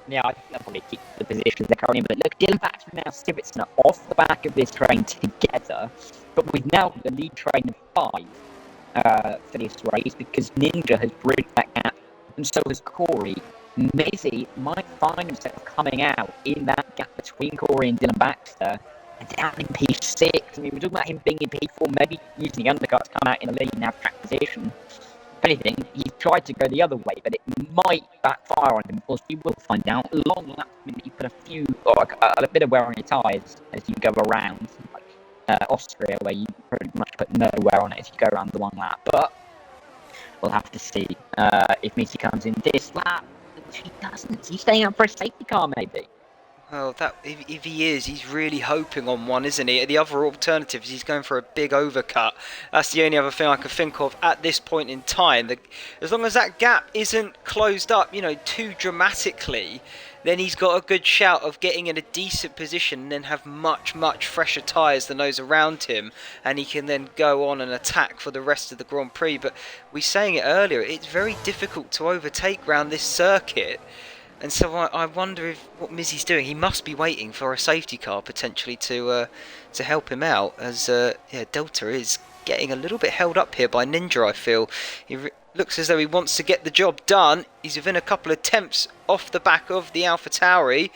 Yeah, I think they'll probably keep the positions they're currently in. But look, Dylan Baxter now Sivitson off the back of this train together. But we've now got the lead train of 5 for this race, because Ninja has bridged that gap, and so has Corey. Mizzy might find himself coming out in that gap between Corey and Dylan Baxter, and down in P6. I mean, we're talking about him being in P4, maybe using the undercut to come out in the lead and have track position. If anything, he's tried to go the other way, but it might backfire on him. Of course, we will find out. Long laps mean that you put a bit of wear on your tyres as you go around. Austria, where you pretty much put no wear on it if you go around the one lap. But we'll have to see if Missy comes in this lap. Which he doesn't. Is he staying up for a safety car, maybe? Well, if he is, he's really hoping on one, isn't he? The other alternative is he's going for a big overcut. That's the only other thing I can think of at this point in time. As long as that gap isn't closed up, too dramatically, then he's got a good shout of getting in a decent position and then have much, much fresher tyres than those around him, and he can then go on and attack for the rest of the Grand Prix. But we were saying it earlier, it's very difficult to overtake round this circuit, and so I wonder what Mizzy's doing. He must be waiting for a safety car potentially to help him out, as Delta is getting a little bit held up here by Ninja, I feel. He looks as though he wants to get the job done. He's within a couple of attempts off the back of the AlphaTauri.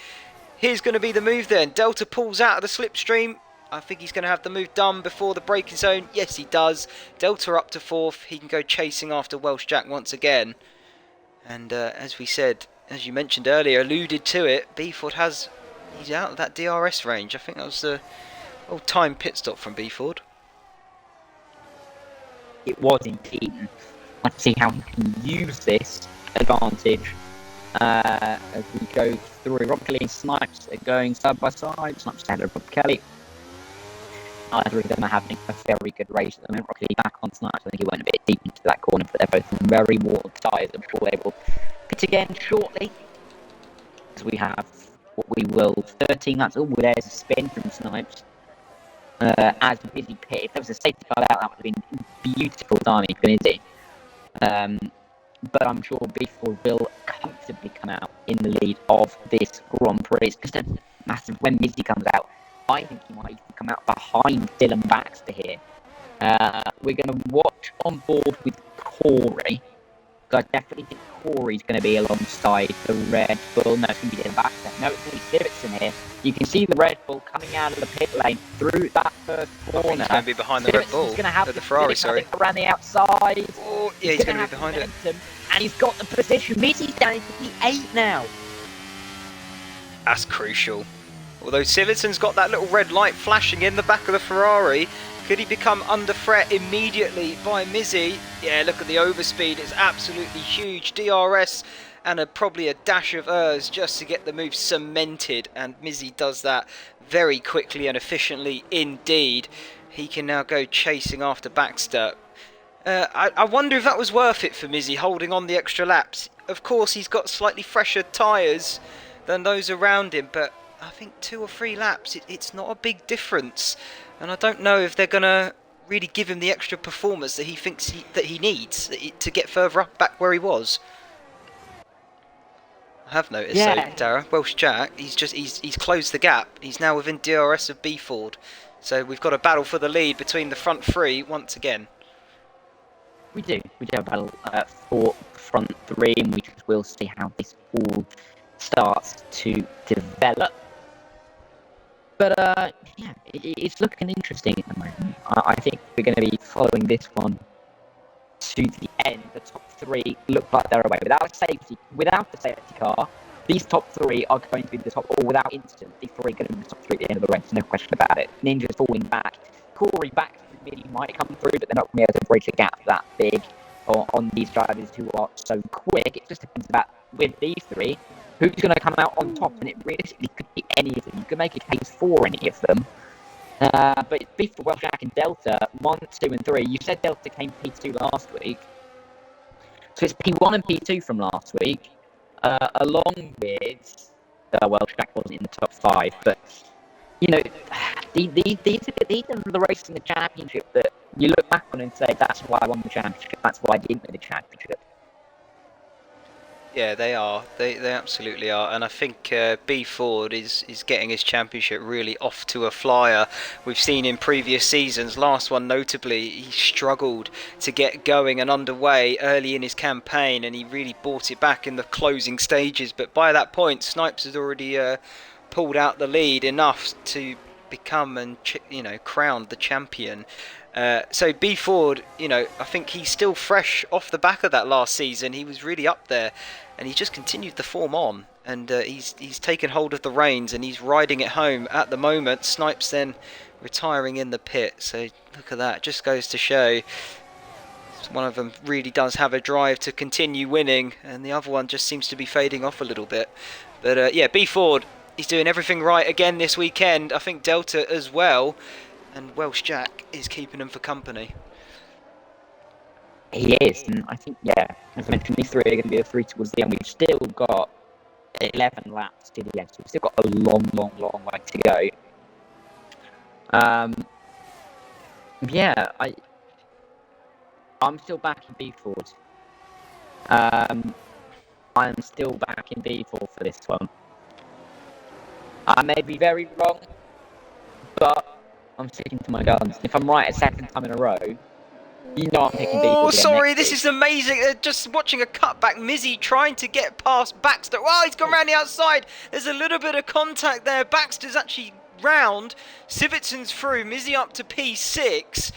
Here's going to be the move then. Delta pulls out of the slipstream. I think he's going to have the move done before the braking zone. Yes, he does. Delta up to 4th. He can go chasing after Welsh Jack once again. And as we said, as you mentioned earlier, alluded to it, Beeford he's out of that DRS range. I think that was the old time pit stop from Beeford. It was indeed. Let's see how he can use this advantage as we go through. Rob Kelly and Snipes are going side by side. Snipes ahead of Rob Kelly. Neither of them are having a very good race at the moment. Rob Kelly back on Snipes. I think he went a bit deep into that corner, but they're both in very worn tyres. I'm sure they will pit again shortly. As we have what we will 13 laps. Oh, there's a spin from Snipes. As a busy pit. If there was a safety car out, that would have been beautiful timing for Izzy. But I'm sure B4 will comfortably come out in the lead of this Grand Prix. It's just a massive, when Mizzy comes out, I think he might even come out behind Dylan Baxter here. We're going to watch on board with Corey. I definitely think Corey's going to be alongside the Red Bull. No, it's going to be Dylan Baxter. No, it's going to be Sivitson here. You can see the Red Bull coming out of the pit lane through that first corner. He's going to be behind the Red Bull. Going to have the Ferrari, sorry. Around the outside. Oh, yeah, he's going to be behind it. And he's got the position. Mizzy's down into P8 now. That's crucial. Although Civitan's got that little red light flashing in the back of the Ferrari, could he become under threat immediately by Mizzy? Yeah, look at the overspeed, it's absolutely huge. DRS and probably a dash of ERS just to get the move cemented, and Mizzy does that very quickly and efficiently indeed. He can now go chasing after Baxter. I wonder if that was worth it for Mizzy, holding on the extra laps. Of course, he's got slightly fresher tyres than those around him, but I think 2 or 3 laps, it's not a big difference. And I don't know if they're going to really give him the extra performance that he thinks that he needs to get further up back where he was. I have noticed, so Dara, Welsh Jack, he's closed the gap. He's now within DRS of B Ford. So we've got a battle for the lead between the front 3 once again. We do have a battle for front 3, and we just will see how this all starts to develop. But yeah, it's looking interesting at the moment. I think we're going to be following this one to the end. The top 3 look like they're away without the safety car. These top 3 are going to be the top, or without incident, these 3 are going to be the top 3 at the end of the race. No question about it. Ninja's falling back. Corey back really might come through, but they're not going to be able to bridge a gap that big on these drivers who are so quick. It just depends about, with these 3, who's going to come out on top, and it realistically could be any of them. You could make a case for any of them. But before Welsh Jack and Delta, 1, 2 and 3, you said Delta came P2 last week. So it's P1 and P2 from last week, along with, Welsh Jack wasn't in the top 5, but, you know, these are the races in the championship that you look back on and say, that's why I won the championship, that's why I didn't win the championship. Yeah, they are. They absolutely are. And I think B Ford is getting his championship really off to a flyer. We've seen in previous seasons, last one notably, he struggled to get going and underway early in his campaign, and he really brought it back in the closing stages. But by that point, Snipes has already pulled out the lead enough to become and crowned the champion. So B Ford, I think he's still fresh off the back of that last season. He was really up there, and he's just continued the form on, and he's taken hold of the reins and he's riding it home at the moment. Snipes then retiring in the pit. So look at that, just goes to show one of them really does have a drive to continue winning, and the other one just seems to be fading off a little bit. But yeah, B Ford, he's doing everything right again this weekend. I think Delta as well. And Welsh Jack is keeping him for company. He is, and I think, yeah, as I mentioned, these 3 are going to be the 3 towards the end. We've still got 11 laps to the end, so we've still got a long way to go. Yeah, I'm still back in B Ford. I'm still back in B Ford for this one. I may be very wrong, but I'm sticking to my guns. If I'm right a second time in a row, I'm picking B Ford. Oh, sorry, this is amazing. Just watching a cutback. Mizzy trying to get past Baxter. Wow, he's gone round the outside. There's a little bit of contact there. Baxter's actually round. Civitan's through. Mizzy up to P6.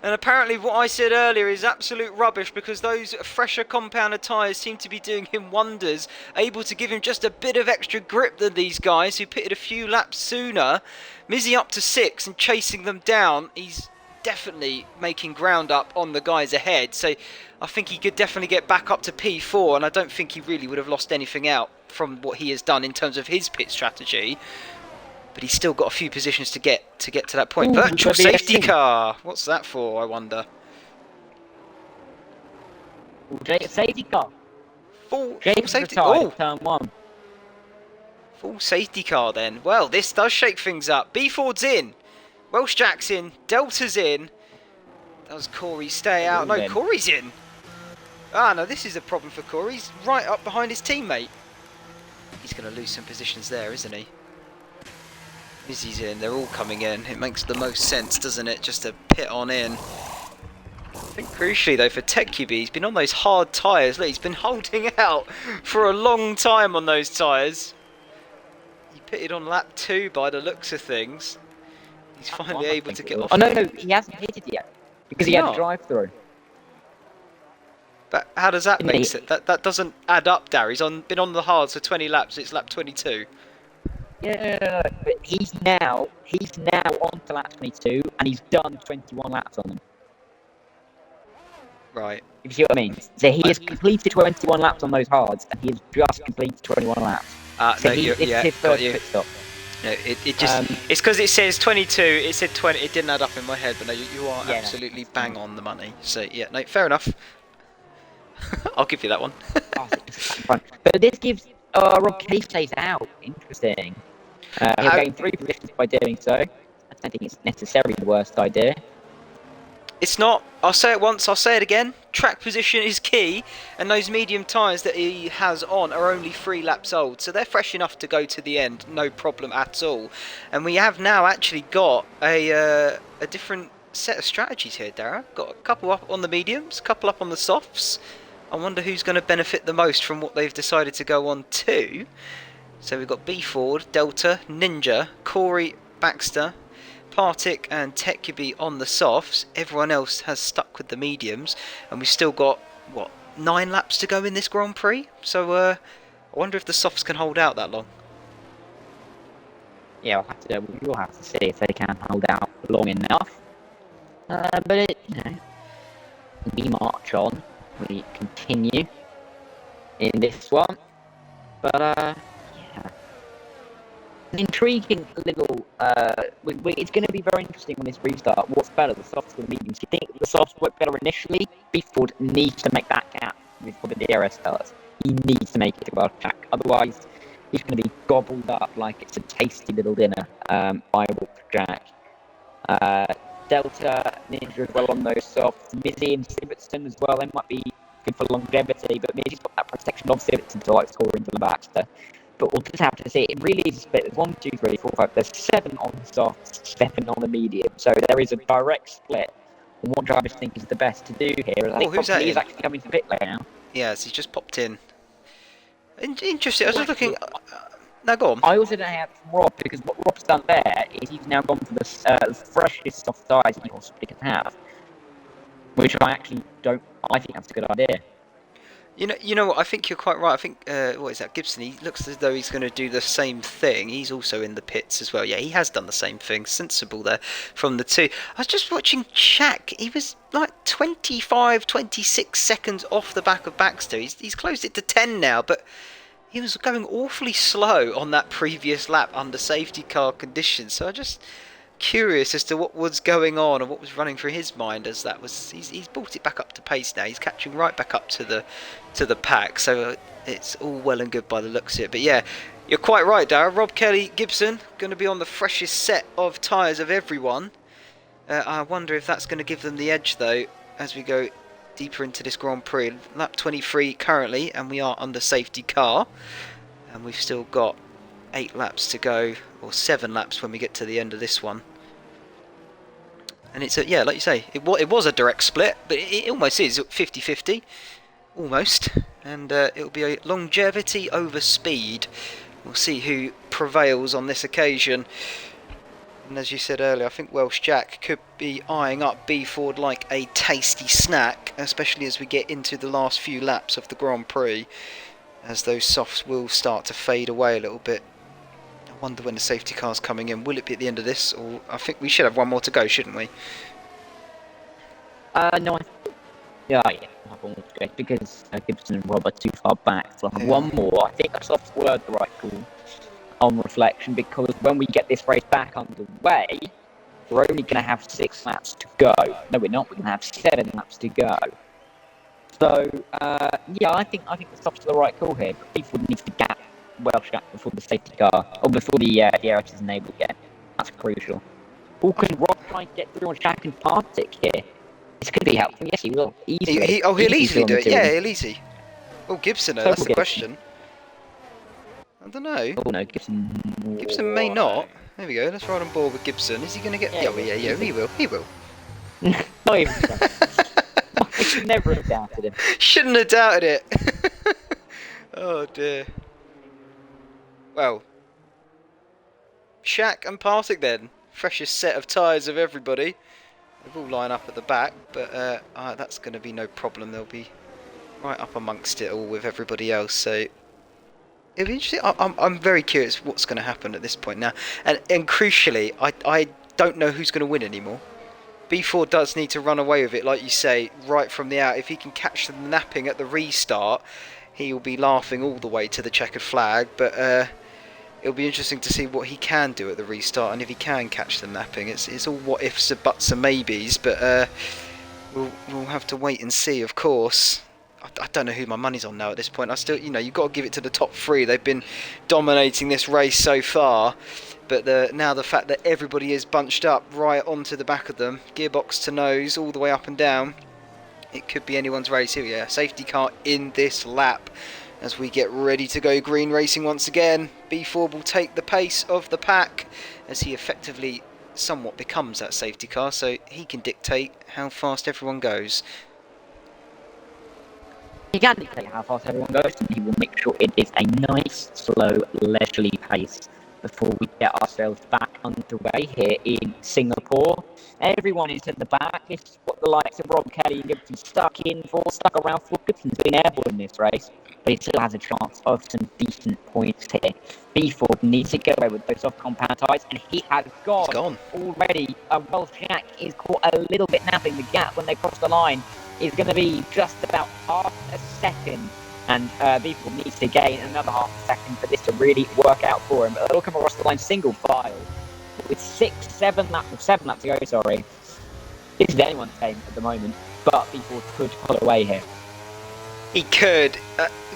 And apparently what I said earlier is absolute rubbish, because those fresher compounder tyres seem to be doing him wonders, able to give him just a bit of extra grip than these guys who pitted a few laps sooner. Mizzy up to 6 and chasing them down. He's definitely making ground up on the guys ahead, so I think he could definitely get back up to P4, and I don't think he really would have lost anything out from what he has done in terms of his pit strategy. But he's still got a few positions to get to that point. Ooh, Virtual safety car. What's that for, I wonder? Safety car. Full safety. Oh, turn 1. Full safety car then. Well, this does shake things up. B Ford's in. Welsh Jack's in. Delta's in. Does Corey stay out? No, Corey's in. Ah, no, this is a problem for Corey. He's right up behind his teammate. He's going to lose some positions there, isn't he? Mizzy's in, they're all coming in. It makes the most sense, doesn't it, just to pit on in. I think crucially though for TechQB, he's been on those hard tyres. Look, he's been holding out for a long time on those tyres. He pitted on lap 2 by the looks of things. He's finally able to get off. Oh no, he hasn't pitted yet, because he had a drive-through. But how does that make sense? That doesn't add up, Dar. He's been on the hards for 20 laps, it's lap 22. Yeah, but he's now on to lap 22, and he's done 21 laps on them. Right. If you see what I mean. So he has completed 21 laps on those hards, and he has just completed 21 laps. So No, this is his first pit stop. No, it just it's because it says 22. It said 20. It didn't add up in my head, but no, you are absolutely bang on the money. So yeah, no, fair enough. I'll give you that one. But this gives Rob Casey's out. Interesting. He'll gain 3 positions by doing so. I don't think it's necessarily the worst idea. It's not. I'll say it once, I'll say it again. Track position is key, and those medium tyres that he has on are only 3 laps old, so they're fresh enough to go to the end, no problem at all. And we have now actually got a different set of strategies here, Dara. Got a couple up on the mediums, a couple up on the softs. I wonder who's going to benefit the most from what they've decided to go on to. So we've got B Ford, Delta, Ninja, Corey, Baxter, Partick and Tecubi on the softs. Everyone else has stuck with the mediums, and we've still got, what, 9 laps to go in this Grand Prix? So I wonder if the softs can hold out that long. Yeah, we'll have to see if they can hold out long enough. But we march on, we continue in this one. But yeah, an intriguing little. It's going to be very interesting on this restart. What's better, the softs or the mediums? Do you think the softs work better initially? Beeford needs to make that gap before the DRS starts. He needs to make it to World Track. Otherwise, he's going to be gobbled up like it's a tasty little dinner by Walk Jack. Delta, Ninja as well on those softs. Mizzy and Sivertson as well. They might be good for longevity, but Mizzy's got that protection of Sivertson to like score into the Baxter. But we'll just have to see. It really is a split. There's 1, 2, 3, 4, 5. There's 7 on the softs, 7 on the medium. So there is a direct split. And what drivers think is the best to do here. I think who's that? He's actually coming to pit lane now. Yes, he's just popped in. Interesting. I was just looking. Now go on. I also don't have Rob, because what Rob's done there is he's now gone for the freshest soft tyres he possibly can have, which I actually don't. I think that's a good idea. You know what? I think you're quite right. I think what is that? Gibson. He looks as though he's going to do the same thing. He's also in the pits as well. Yeah, he has done the same thing. Sensible there from the two. I was just watching Shaq. He was like 25, 26 seconds off the back of Baxter. He's closed it to 10 now, but he was going awfully slow on that previous lap under safety car conditions. So I just curious as to what was going on and what was running through his mind as that was. He's brought it back up to pace now. He's catching right back up to the pack. So it's all well and good by the looks of it. But yeah, you're quite right, Darragh. Rob Kelly Gibson going to be on the freshest set of tyres of everyone. I wonder if that's going to give them the edge though as we go deeper into this Grand Prix. Lap 23 currently, and we are under safety car, and we've still got 8 laps to go, or 7 laps when we get to the end of this one. And it's yeah, like you say, it was a direct split, but it almost is 50-50, almost. And it'll be a longevity over speed. We'll see who prevails on this occasion. And as you said earlier, I think Welsh Jack could be eyeing up B Ford like a tasty snack, especially as we get into the last few laps of the Grand Prix, as those softs will start to fade away a little bit. I wonder when the safety car's coming in. Will it be at the end of this? Or I think we should have one more to go, shouldn't we? No, yeah, have one more to go, because Gibson and Rob are too far back. So I'll have one more. I think the softs were the right call on reflection, because when we get this race back underway, we're only going to have 6 laps to go. No, we're not. We're going to have 7 laps to go. So, yeah, I think the softs are the right call here. But people need to gap Welsh Jack before the safety car, or before the DRS is enabled again. That's crucial. Or can Rob try and get through on Jack and Partick here? This could be helpful. Yes, he will. Easily. He'll easily do it. Yeah, he'll easy. Oh, Gibson, though, that's the question. I don't know. Oh no, Gibson. Gibson may not. There we go. Let's ride on board with Gibson. Is he going to get? Yeah, he will. He will. Not even. I should never have doubted him. Shouldn't have doubted it. Oh dear. Well, Shaq and Partick then. Freshest set of tyres of everybody. They all line up at the back, but that's going to be no problem. They'll be right up amongst it all with everybody else. So It'll be interesting. I'm very curious what's going to happen at this point now, and crucially, I don't know who's going to win anymore. B4 does need to run away with it, like you say, right from the out. If he can catch them napping at the restart, he will be laughing all the way to the checkered flag. But it'll be interesting to see what he can do at the restart, and if he can catch them napping. It's all what ifs, buts, and maybes. But we'll have to wait and see, of course. I don't know who my money's on now at this point. I still, you've got to give it to the top three. They've been dominating this race so far. But now the fact that everybody is bunched up right onto the back of them, gearbox to nose, all the way up and down, it could be anyone's race. Here we are, safety car in this lap as we get ready to go green racing once again. B4 will take the pace of the pack as he effectively somewhat becomes that safety car, so he can dictate how fast everyone goes. He can dictate how fast everyone goes, and he will make sure it is a nice, slow, leisurely pace before we get ourselves back underway here in Singapore. Everyone is at the back. This is what the likes of Rob Kelly and Gibson stuck around for. Gibson's been airborne in this race, but he still has a chance of some decent points here. B4 needs to get away with those soft compound tyres, and he has gone. Already. Welsh Jack is caught a little bit napping. The gap when they cross the line is going to be just about half a second, and B4 needs to gain another half a second for this to really work out for him. They'll come across the line single file with 7 laps to go, sorry. This is anyone's game at the moment, but B4 could pull away here. He could.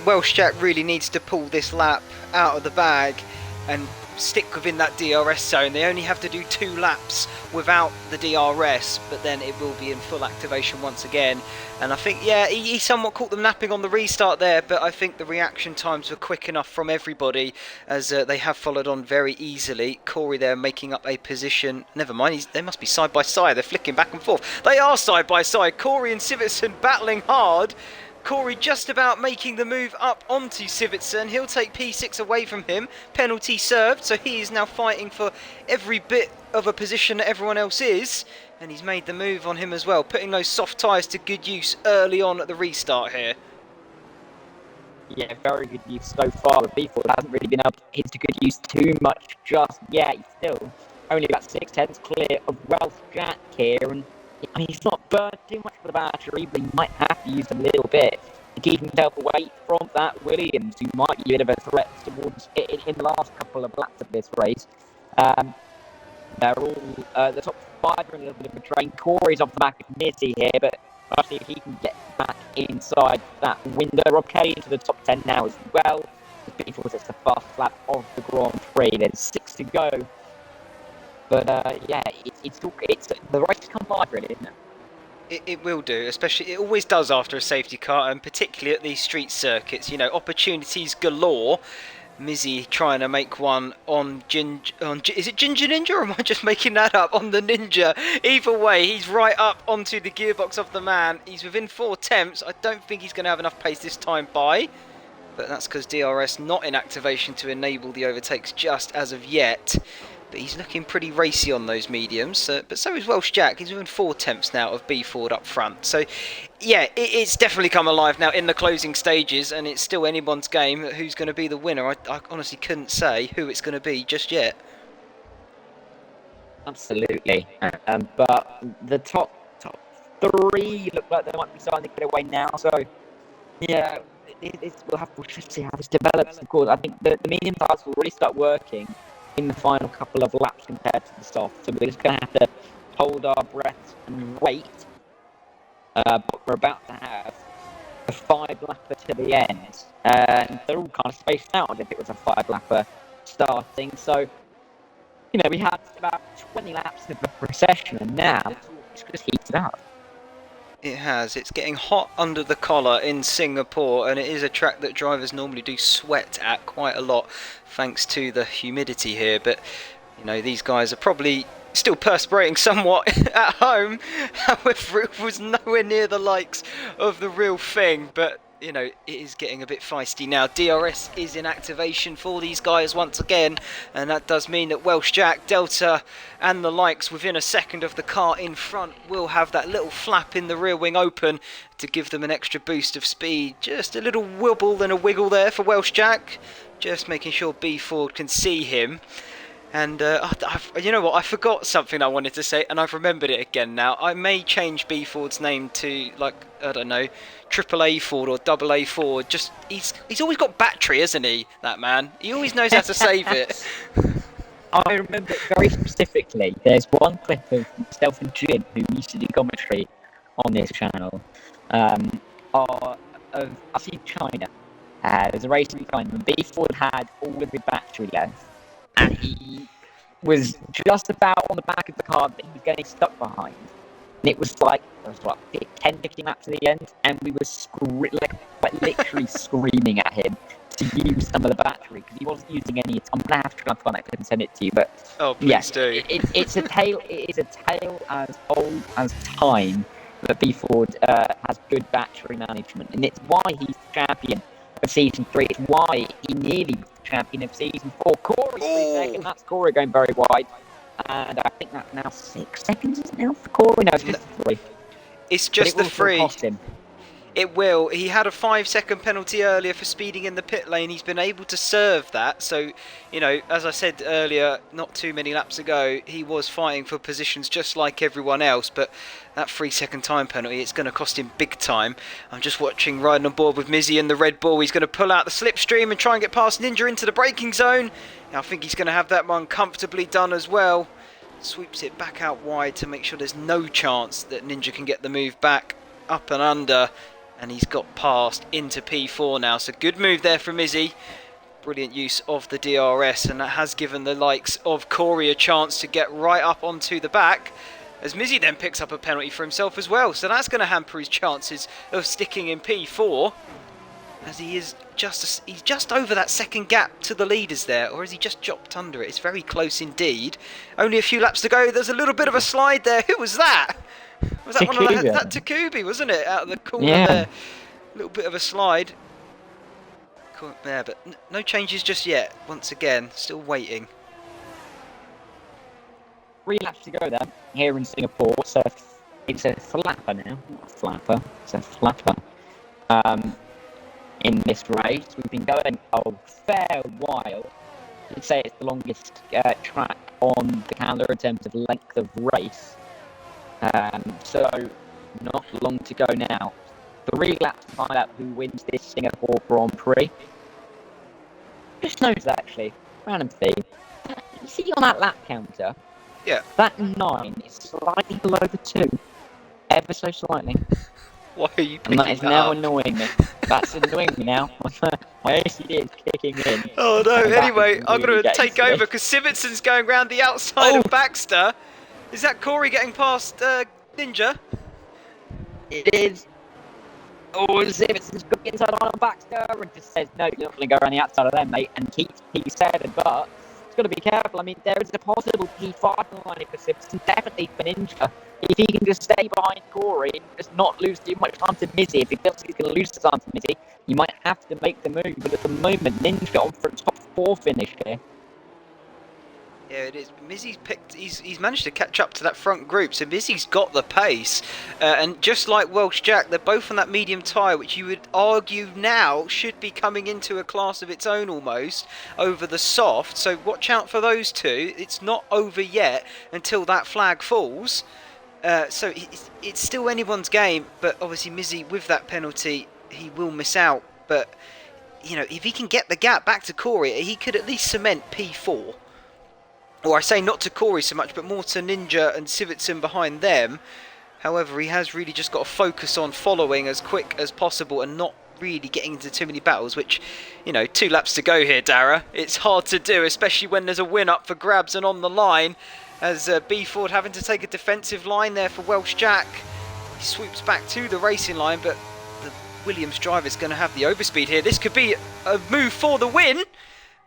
Welsh Jack really needs to pull this lap out of the bag and stick within that DRS zone. They only have to do 2 laps without the DRS, but then it will be in full activation once again. And I think, yeah, he somewhat caught them napping on the restart there, but I think the reaction times were quick enough from everybody as they have followed on very easily. Corey there making up a position. Never mind, they must be side by side. They're flicking back and forth. They are side by side. Corey and Sivitson battling hard. Corey just about making the move up onto Sivitson. He'll take P6 away from him. Penalty served, so he is now fighting for every bit of a position that everyone else is. And he's made the move on him as well, putting those soft tyres to good use early on at the restart here. Yeah, very good use so far. But B4 hasn't really been able to hit to good use too much just yet. He's still only about 6/10 clear of Welsh Jack here. And I mean, he's not burned too much for the battery, but he might have to use a little bit to keep himself away from that Williams, who might be a bit of a threat towards it in the last couple of laps of this race. They're all the top 5 are in a little bit of a train. Corey's off the back of Nizzy here, but actually if he can get back inside that window. Rob Kelly into the top 10 now as well. B4 it's the fastest lap of the Grand Prix. There's 6 to go. But yeah, it's the race has come live, really, isn't it? It will do, especially it always does after a safety car, and particularly at these street circuits. Opportunities galore. Mizzy trying to make one on is it Ginger Ninja, or am I just making that up? On the Ninja. Either way, he's right up onto the gearbox of the man. He's within 4 attempts. I don't think he's going to have enough pace this time by, but that's because DRS not in activation to enable the overtakes just as of yet. But he's looking pretty racy on those mediums. But so is Welsh Jack. He's within 4 attempts now of B Ford up front. So, yeah, it's definitely come alive now in the closing stages. And it's still anyone's game who's going to be the winner. I honestly couldn't say who it's going to be just yet. Absolutely. But the top 3 look like they might be starting to get away now. So, yeah, we'll have to see how this develops. Of course, I think the medium tyres will really start working in the final couple of laps compared to the soft, so we're just going to have to hold our breath and wait. But we're about to have a 5-lapper to the end, and they're all kind of spaced out as if it was a 5-lapper starting. So, we had about 20 laps of the procession, and now it's just heated up. It has. It's getting hot under the collar in Singapore, and it is a track that drivers normally do sweat at quite a lot thanks to the humidity here. But, these guys are probably still perspirating somewhat at home. However, it was nowhere near the likes of the real thing. But, it is getting a bit feisty now. DRS is in activation for these guys once again, and that does mean that Welsh Jack, Delta and the likes within a second of the car in front will have that little flap in the rear wing open to give them an extra boost of speed. Just a little wibble and a wiggle there for Welsh Jack. just making sure B Ford can see him. And you know what? I forgot something I wanted to say, and I've remembered it again now. I may change B Ford's name to, like, I don't know, Triple A Ford or Double A Ford. Just he's always got battery, isn't he? That man. He always knows how to save it. I remember it very specifically. There's one clip of myself and Jim, who used to do commentary on this channel, of us in China. There's a race in China, and B Ford had all of his battery left, and he was just about on the back of the car that he was getting stuck behind. And it was like, 10, 15 laps to the end, and we were literally screaming at him to use some of the battery, because he wasn't using any. I'm going to have to try and find that clip and send it to you, but please do. It's a tale. It is a tale as old as time that B Ford has good battery management, and it's why he's the champion of season 3. It's why he nearly was the champion of season 4. Corey's 3 seconds. That's Corey going very wide, and I think that's now 6 seconds. Is it now for Corey? No, it's just 3. It's just the 3. Cost him. It will. He had a 5-second penalty earlier for speeding in the pit lane. He's been able to serve that. So, you know, as I said earlier, not too many laps ago, he was fighting for positions just like everyone else. But that 3-second time penalty, it's going to cost him big time. I'm just watching Riding on Board with Mizzy and the Red Bull. He's going to pull out the slipstream and try and get past Ninja into the braking zone. I think he's going to have that one comfortably done as well. Sweeps it back out wide to make sure there's no chance that Ninja can get the move back up and under. And he's got past into P4 now. So good move there from Izzy. Brilliant use of the DRS. And that has given the likes of Corey a chance to get right up onto the back. As Mizzy then picks up a penalty for himself as well. So that's going to hamper his chances of sticking in P4. As he's just over that second gap to the leaders there. Or has he just dropped under it? It's very close indeed. Only a few laps to go. There's a little bit of a slide there. Who was that? Was that one of that Takubi, wasn't it? Out of the corner there. A little bit of a slide. Cool there, but no changes just yet. Once again, still waiting. 3 laps to go then, here in Singapore. So it's a flapper now. Not a flapper, it's a flapper. In this race, we've been going a fair while. I'd say it's the longest track on the calendar in terms of length of race. So not long to go now. 3 laps to find out who wins this Singapore Grand Prix. Just noticed actually, random thing. You see on that lap counter? Yeah. That 9 is slightly below the 2. Ever so slightly. Why are you picking that is now annoying me. That's annoying me now. My OCD is kicking in. Oh no, anyway, I'm going to take over because Simonsen's going round the outside of Baxter. Is that Corey getting past Ninja? It is. Oh, Simmonson's got the inside line on Baxter and just says, no, you're not going to go around the outside of them, mate, and keeps P7, but he's got to be careful. I mean, there is a possible P5 line for Simonson, definitely for Ninja. If he can just stay behind Corey and just not lose too much time to Mizzy, if he feels he's going to lose the time to Mizzy, he might have to make the move, but at the moment, Ninja on for a top 4 finish here. Yeah, it is. Mizzy's picked. He's managed to catch up to that front group, so Mizzy's got the pace. And just like Welsh Jack, they're both on that medium tyre, which you would argue now should be coming into a class of its own almost over the soft. So watch out for those two. It's not over yet until that flag falls. So it's still anyone's game. But obviously Mizzy, with that penalty, he will miss out. But you know, if he can get the gap back to Corey, he could at least cement P4. Or I say not to Corey so much, but more to Ninja and Sivertson behind them. However, he has really just got to focus on following as quick as possible and not really getting into too many battles, which, you know, 2 laps to go here, Dara. It's hard to do, especially when there's a win up for grabs and on the line. As B Ford having to take a defensive line there for Welsh Jack. He swoops back to the racing line, but the Williams driver is going to have the overspeed here. This could be a move for the win.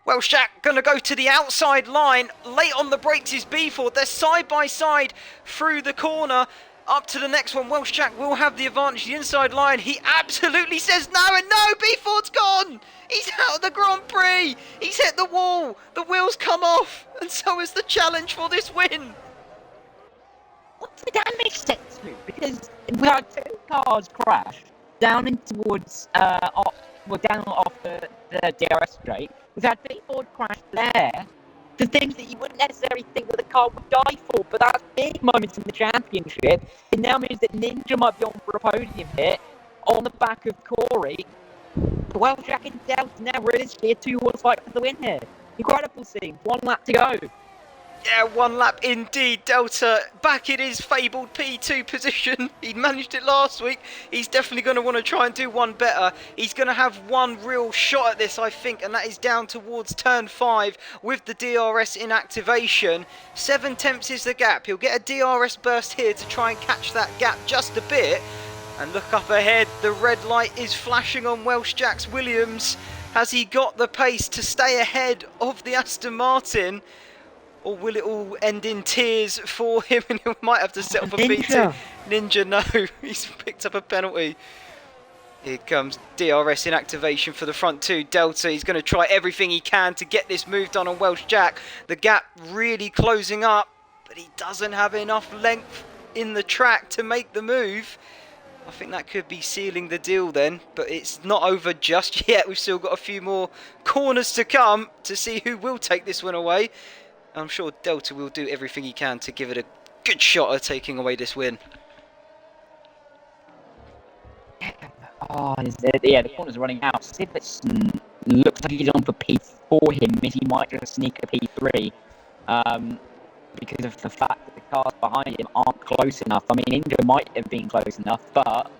Welsh Jack going to go to the outside line. Late on the brakes is B Ford. They're side by side through the corner. Up to the next one. Welsh Jack will have the advantage. The inside line. He absolutely says no, and no, B Ford's gone. He's out of the Grand Prix. He's hit the wall. The wheels come off. And so is the challenge for this win. What did that make sense to? Because we had 2 cars crash down in towards down off the DRS straight. We've had B Ford crash there. The things that you wouldn't necessarily think that the car would die for, but that's big moments in the championship. It now means that Ninja might be on for a podium hit on the back of Corey. Well, Jack and Delta now realistically a 2-horse fight for the win here. Incredible scene. 1 lap to go. Yeah, 1 lap indeed. Delta back in his fabled P2 position. He managed it last week. He's definitely going to want to try and do one better. He's going to have one real shot at this, I think, and that is down towards turn 5 with the DRS in activation. 7 tenths is the gap. He'll get a DRS burst here to try and catch that gap just a bit. And look up ahead, the red light is flashing on Welsh Jack's Williams. Has he got the pace to stay ahead of the Aston Martin? Or will it all end in tears for him and he might have to settle for P2? Ninja, no, he's picked up a penalty. Here comes DRS in activation for the front 2. Delta, he's going to try everything he can to get this move done on Welsh Jack. The gap really closing up, but he doesn't have enough length in the track to make the move. I think that could be sealing the deal then, but it's not over just yet. We've still got a few more corners to come to see who will take this one away. I'm sure Delta will do everything he can to give it a good shot at taking away this win. Oh, the corner's running out. Sivertson looks like he's on for P4 here. Missy might just sneak a P3 because of the fact that the cars behind him aren't close enough. I mean, India might have been close enough, but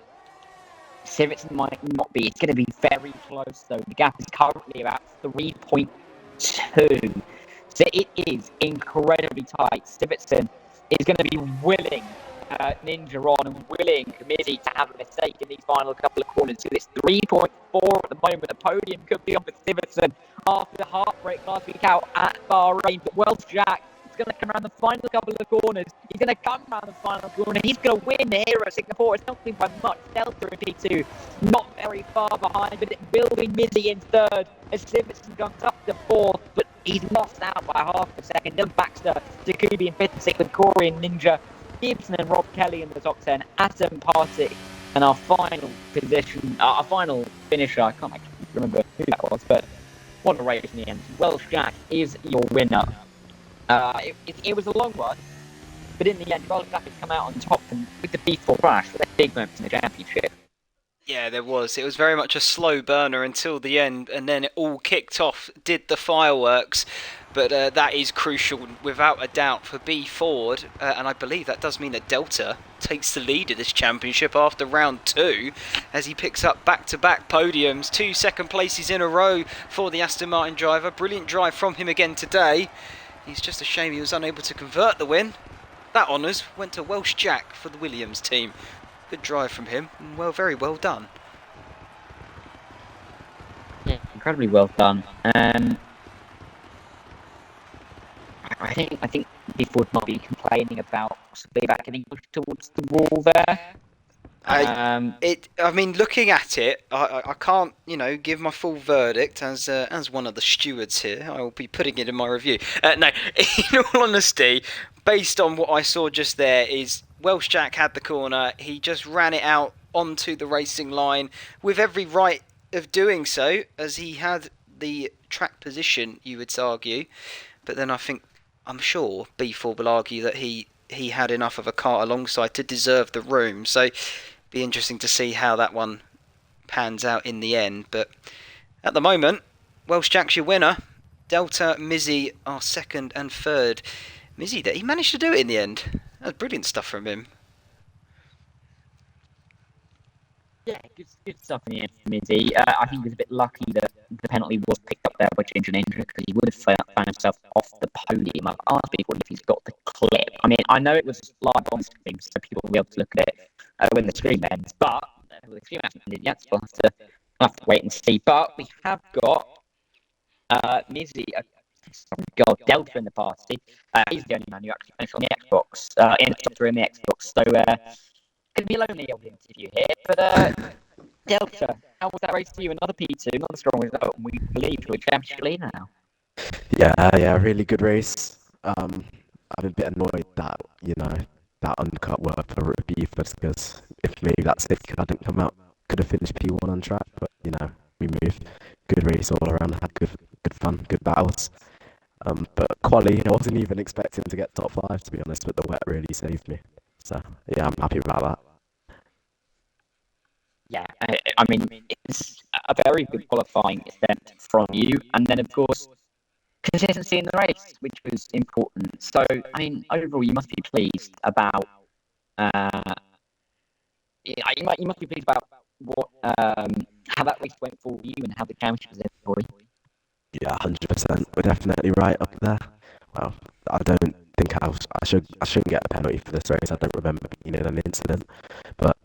Sivertson might not be. It's going to be very close, though. The gap is currently about 3.2. So it is incredibly tight. Sivertson is going to be willing Ninja on and willing Mizzy to have a mistake in these final couple of corners. So it's 3.4 at the moment. The podium could be on for Sivertson after the heartbreak last week out at Bahrain. But Welsh Jack is going to come around the final couple of corners. He's going to come around the final corner. He's going to win here at Singapore. It's not been by much. Delta in P2, not very far behind, but it will be Mizzy in third as Sivertson comes up to fourth. But he's lost out by half a second. Then Baxter, Jacoby in 5th and 6th with Corey and Ninja, Gibson and Rob Kelly in the top 10, Atom Partick, and our final position, our final finisher, I can't remember who that was, but what a race in the end. Welsh Jack is your winner. It was a long one, but in the end, Welsh Jack has come out on top and with the P4 crash, with a big moment in the championship. Yeah, there was. It was very much a slow burner until the end, and then it all kicked off, did the fireworks. But that is crucial, without a doubt, for B Ford. And I believe that does mean that Delta takes the lead of this championship after round 2, as he picks up back-to-back podiums. 2 second places in a row for the Aston Martin driver. Brilliant drive from him again today. It's just a shame he was unable to convert the win. That honours went to Welsh Jack for the Williams team. Good drive from him, and very well done. Yeah, incredibly well done. I think people would not be complaining about possibly back getting pushed towards the wall there. I mean, looking at it, I can't, give my full verdict as one of the stewards here. I will be putting it in my review. No, in all honesty, based on what I saw just there, is Welsh Jack had the corner. He just ran it out onto the racing line with every right of doing so, as he had the track position, you would argue. But then I'm sure B4 will argue that he had enough of a car alongside to deserve the room. So be interesting to see how that one pans out in the end. But at the moment, Welsh Jack's your winner. Delta, Mizzy are second and third. Mizzy, he managed to do it in the end. That was brilliant stuff from him. Yeah, good stuff in the end for Mizzy. I think he was a bit lucky that the penalty was picked up there by Ginger Ninja, because he would have found himself off the podium. I've asked people if he's got the clip. I mean, I know it was live on stream, so people will be able to look at it when the stream ends, but the stream hasn't ended yet, so we'll have to wait and see. But we have got Mizzy, Delta in the party. He's the only man who actually finished on the Xbox, in the top 3 on the Xbox, so going to be a lonely old interview here, but Delta, how was that race for you? Another P2, not a strong result, and we believe you're a championship leader now. Yeah, really good race. I'm a bit annoyed that, that undercut were for Beefers, because if maybe that safety car didn't come out, could have finished P1 on track, but we moved. Good race all around. Had good fun, good battles. But quali, I wasn't even expecting to get top five, to be honest. But the wet really saved me. So yeah, I'm happy about that. Yeah, I mean, it's a very good qualifying attempt from you, and then of course consistency in the race, which was important. So, I mean, overall, you must be pleased about. You must be pleased about what how that race went for you and how the championship was for you. Yeah, 100%. We're definitely right up there. Well, I don't think I shouldn't get a penalty for this race. I don't remember being in an incident, but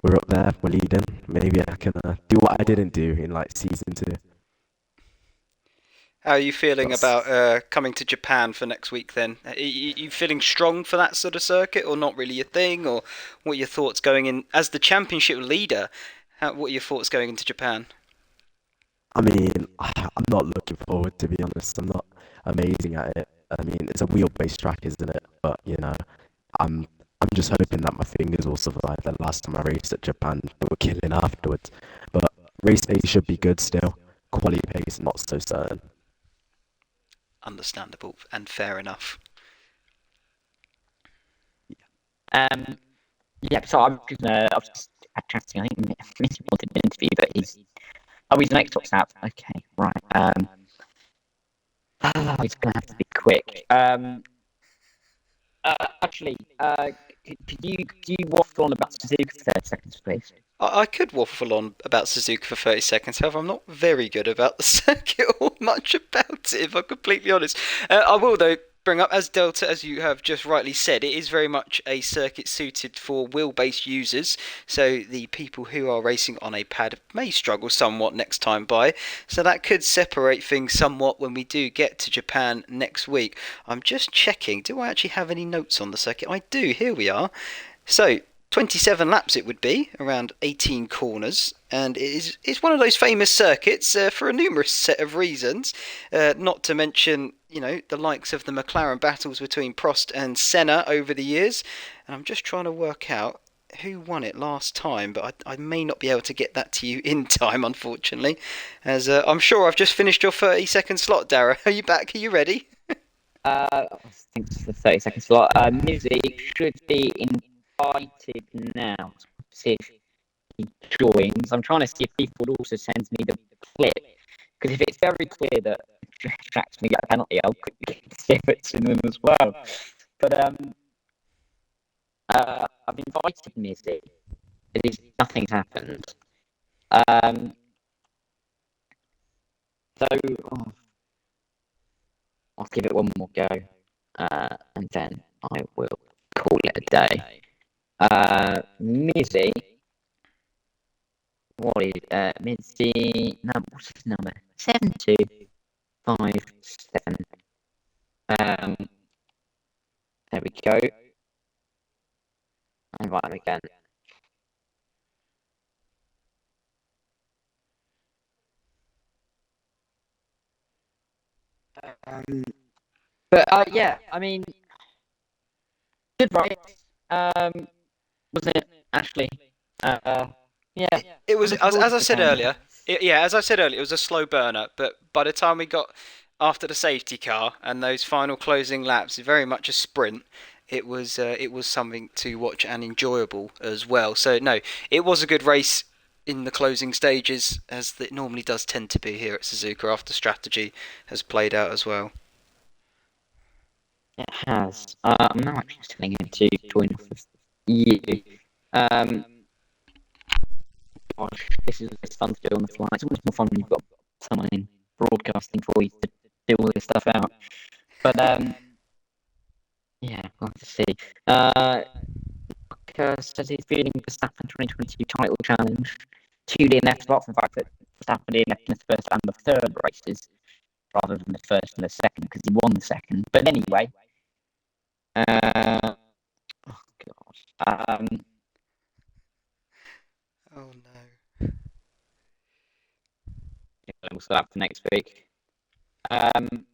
we're up there. We're leading. Maybe I can do what I didn't do in like season 2. How are you feeling That's, about coming to Japan for next week then? Are you feeling strong for that sort of circuit, or not really your thing? Or what are your thoughts going in as the championship leader? What are your thoughts going into Japan? I mean, I'm not looking forward, to be honest. I'm not amazing at it. I mean, it's a wheel-based track, isn't it? But I'm I'm just hoping that my fingers will survive. The last time I raced at Japan, they were killing afterwards. But race pace should be good still. Quality pace, not so certain. Understandable and fair enough. Um, yeah, so I was just chatting. I think Missy wanted an interview, but he's the next top snap. Okay, right. He's gonna have to be quick. Actually, could you waffle on about Suzuka for 30 seconds, please? I could waffle on about Suzuka for 30 seconds, however, I'm not very good about the circuit or much about it, if I'm completely honest. I will, though, bring up, as Delta, as you have just rightly said, it is very much a circuit suited for wheel-based users, so the people who are racing on a pad may struggle somewhat next time by, so that could separate things somewhat when we do get to Japan next week. I'm just checking, do I actually have any notes on the circuit? I do, here we are. So, 27 laps it would be, around 18 corners, and it's one of those famous circuits for a numerous set of reasons, not to mention, the likes of the McLaren battles between Prost and Senna over the years, and I'm just trying to work out who won it last time, but I may not be able to get that to you in time, unfortunately, as I'm sure I've just finished your 30-second slot, Dara. Are you back? Are you ready? I think it's the 30 second slot. Music should be invited now. See if he joins. I'm trying to see if people would also send me the clip. Because if it's very clear that Jack's going to get a penalty, I'll quickly give it to them as well. But I've invited Mizzy. Nothing's happened. So I'll give it one more go. And then I will call it a day. Mizzy. What is Mizzy? No, what's his number? 7257. There we go. Invite him again. But yeah, I mean, good race. Wasn't it, Ashley? Yeah. It was, Looking as forward I to said Japan now. earlier. As I said earlier, it was a slow burner. But by the time we got after the safety car and those final closing laps, very much a sprint. It was something to watch and enjoyable as well. So no, it was a good race in the closing stages, as it normally does tend to be here at Suzuka after strategy has played out as well. It has. I'm now actually telling him to join off with you. Um, Gosh, it's fun to do on the fly. It's always more fun when you've got someone in broadcasting for you to do all this stuff out. But yeah, we'll have to see. Says he's feeling Verstappen 2022 title challenge. 2 DNFs, apart from the fact that Verstappen DNF'd in the first and the third races rather than the first and the second because he won the second. But anyway, oh god, Oh no. we'll start for next week. Um,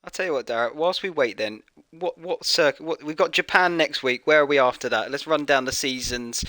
I'll tell you what, Darrett. Whilst we wait, then what circuit? What we've got Japan next week. Where are we after that? Let's run down the season's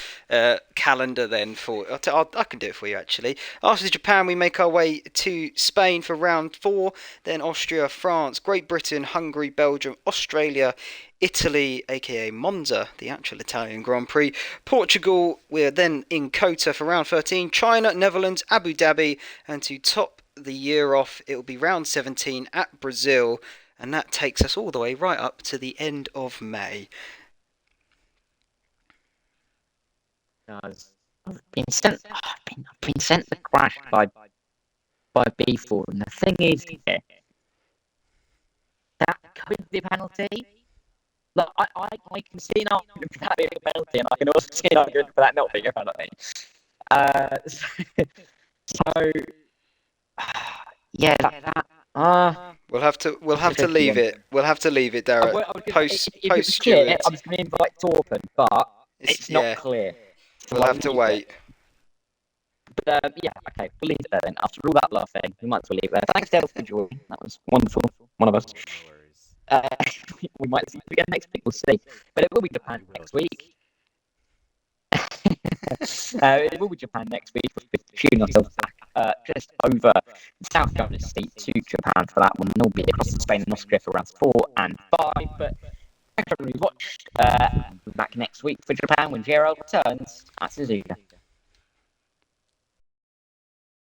calendar then. I can do it for you actually. After Japan, we make our way to Spain for round 4. Then Austria, France, Great Britain, Hungary, Belgium, Australia, Italy, aka Monza, the actual Italian Grand Prix. Portugal. We're then in Kota for round 13. China, Netherlands, Abu Dhabi, and to top the year off, it will be round 17 at Brazil, and that takes us all the way right up to the end of May. I've been sent. I've been sent the crash by B4, and the thing is, here, that could be a penalty. Look, I can see an argument for that being a penalty, and I can also see an argument for that not being a penalty. So yeah, We'll have to leave it. We'll have to leave it, Darrett. Post if it was Stewart. clear, I was going to invite Torpen, but it's not clear. So We'll have to wait. But yeah, okay, we'll leave it there then. After all that laughing, we might as well leave it there. Thanks, Dale, for joining. That was wonderful. One of us. We might see you again next week. We'll see. But it will be Japan next week. It will be Japan next week. We're shooting ourselves back just over the South China Sea to Japan for that one. And we'll be across to Spain and Austria for rounds 4 and 5. But thanks for everyone who watched. We'll be back next week for Japan when GRL returns at Suzuka.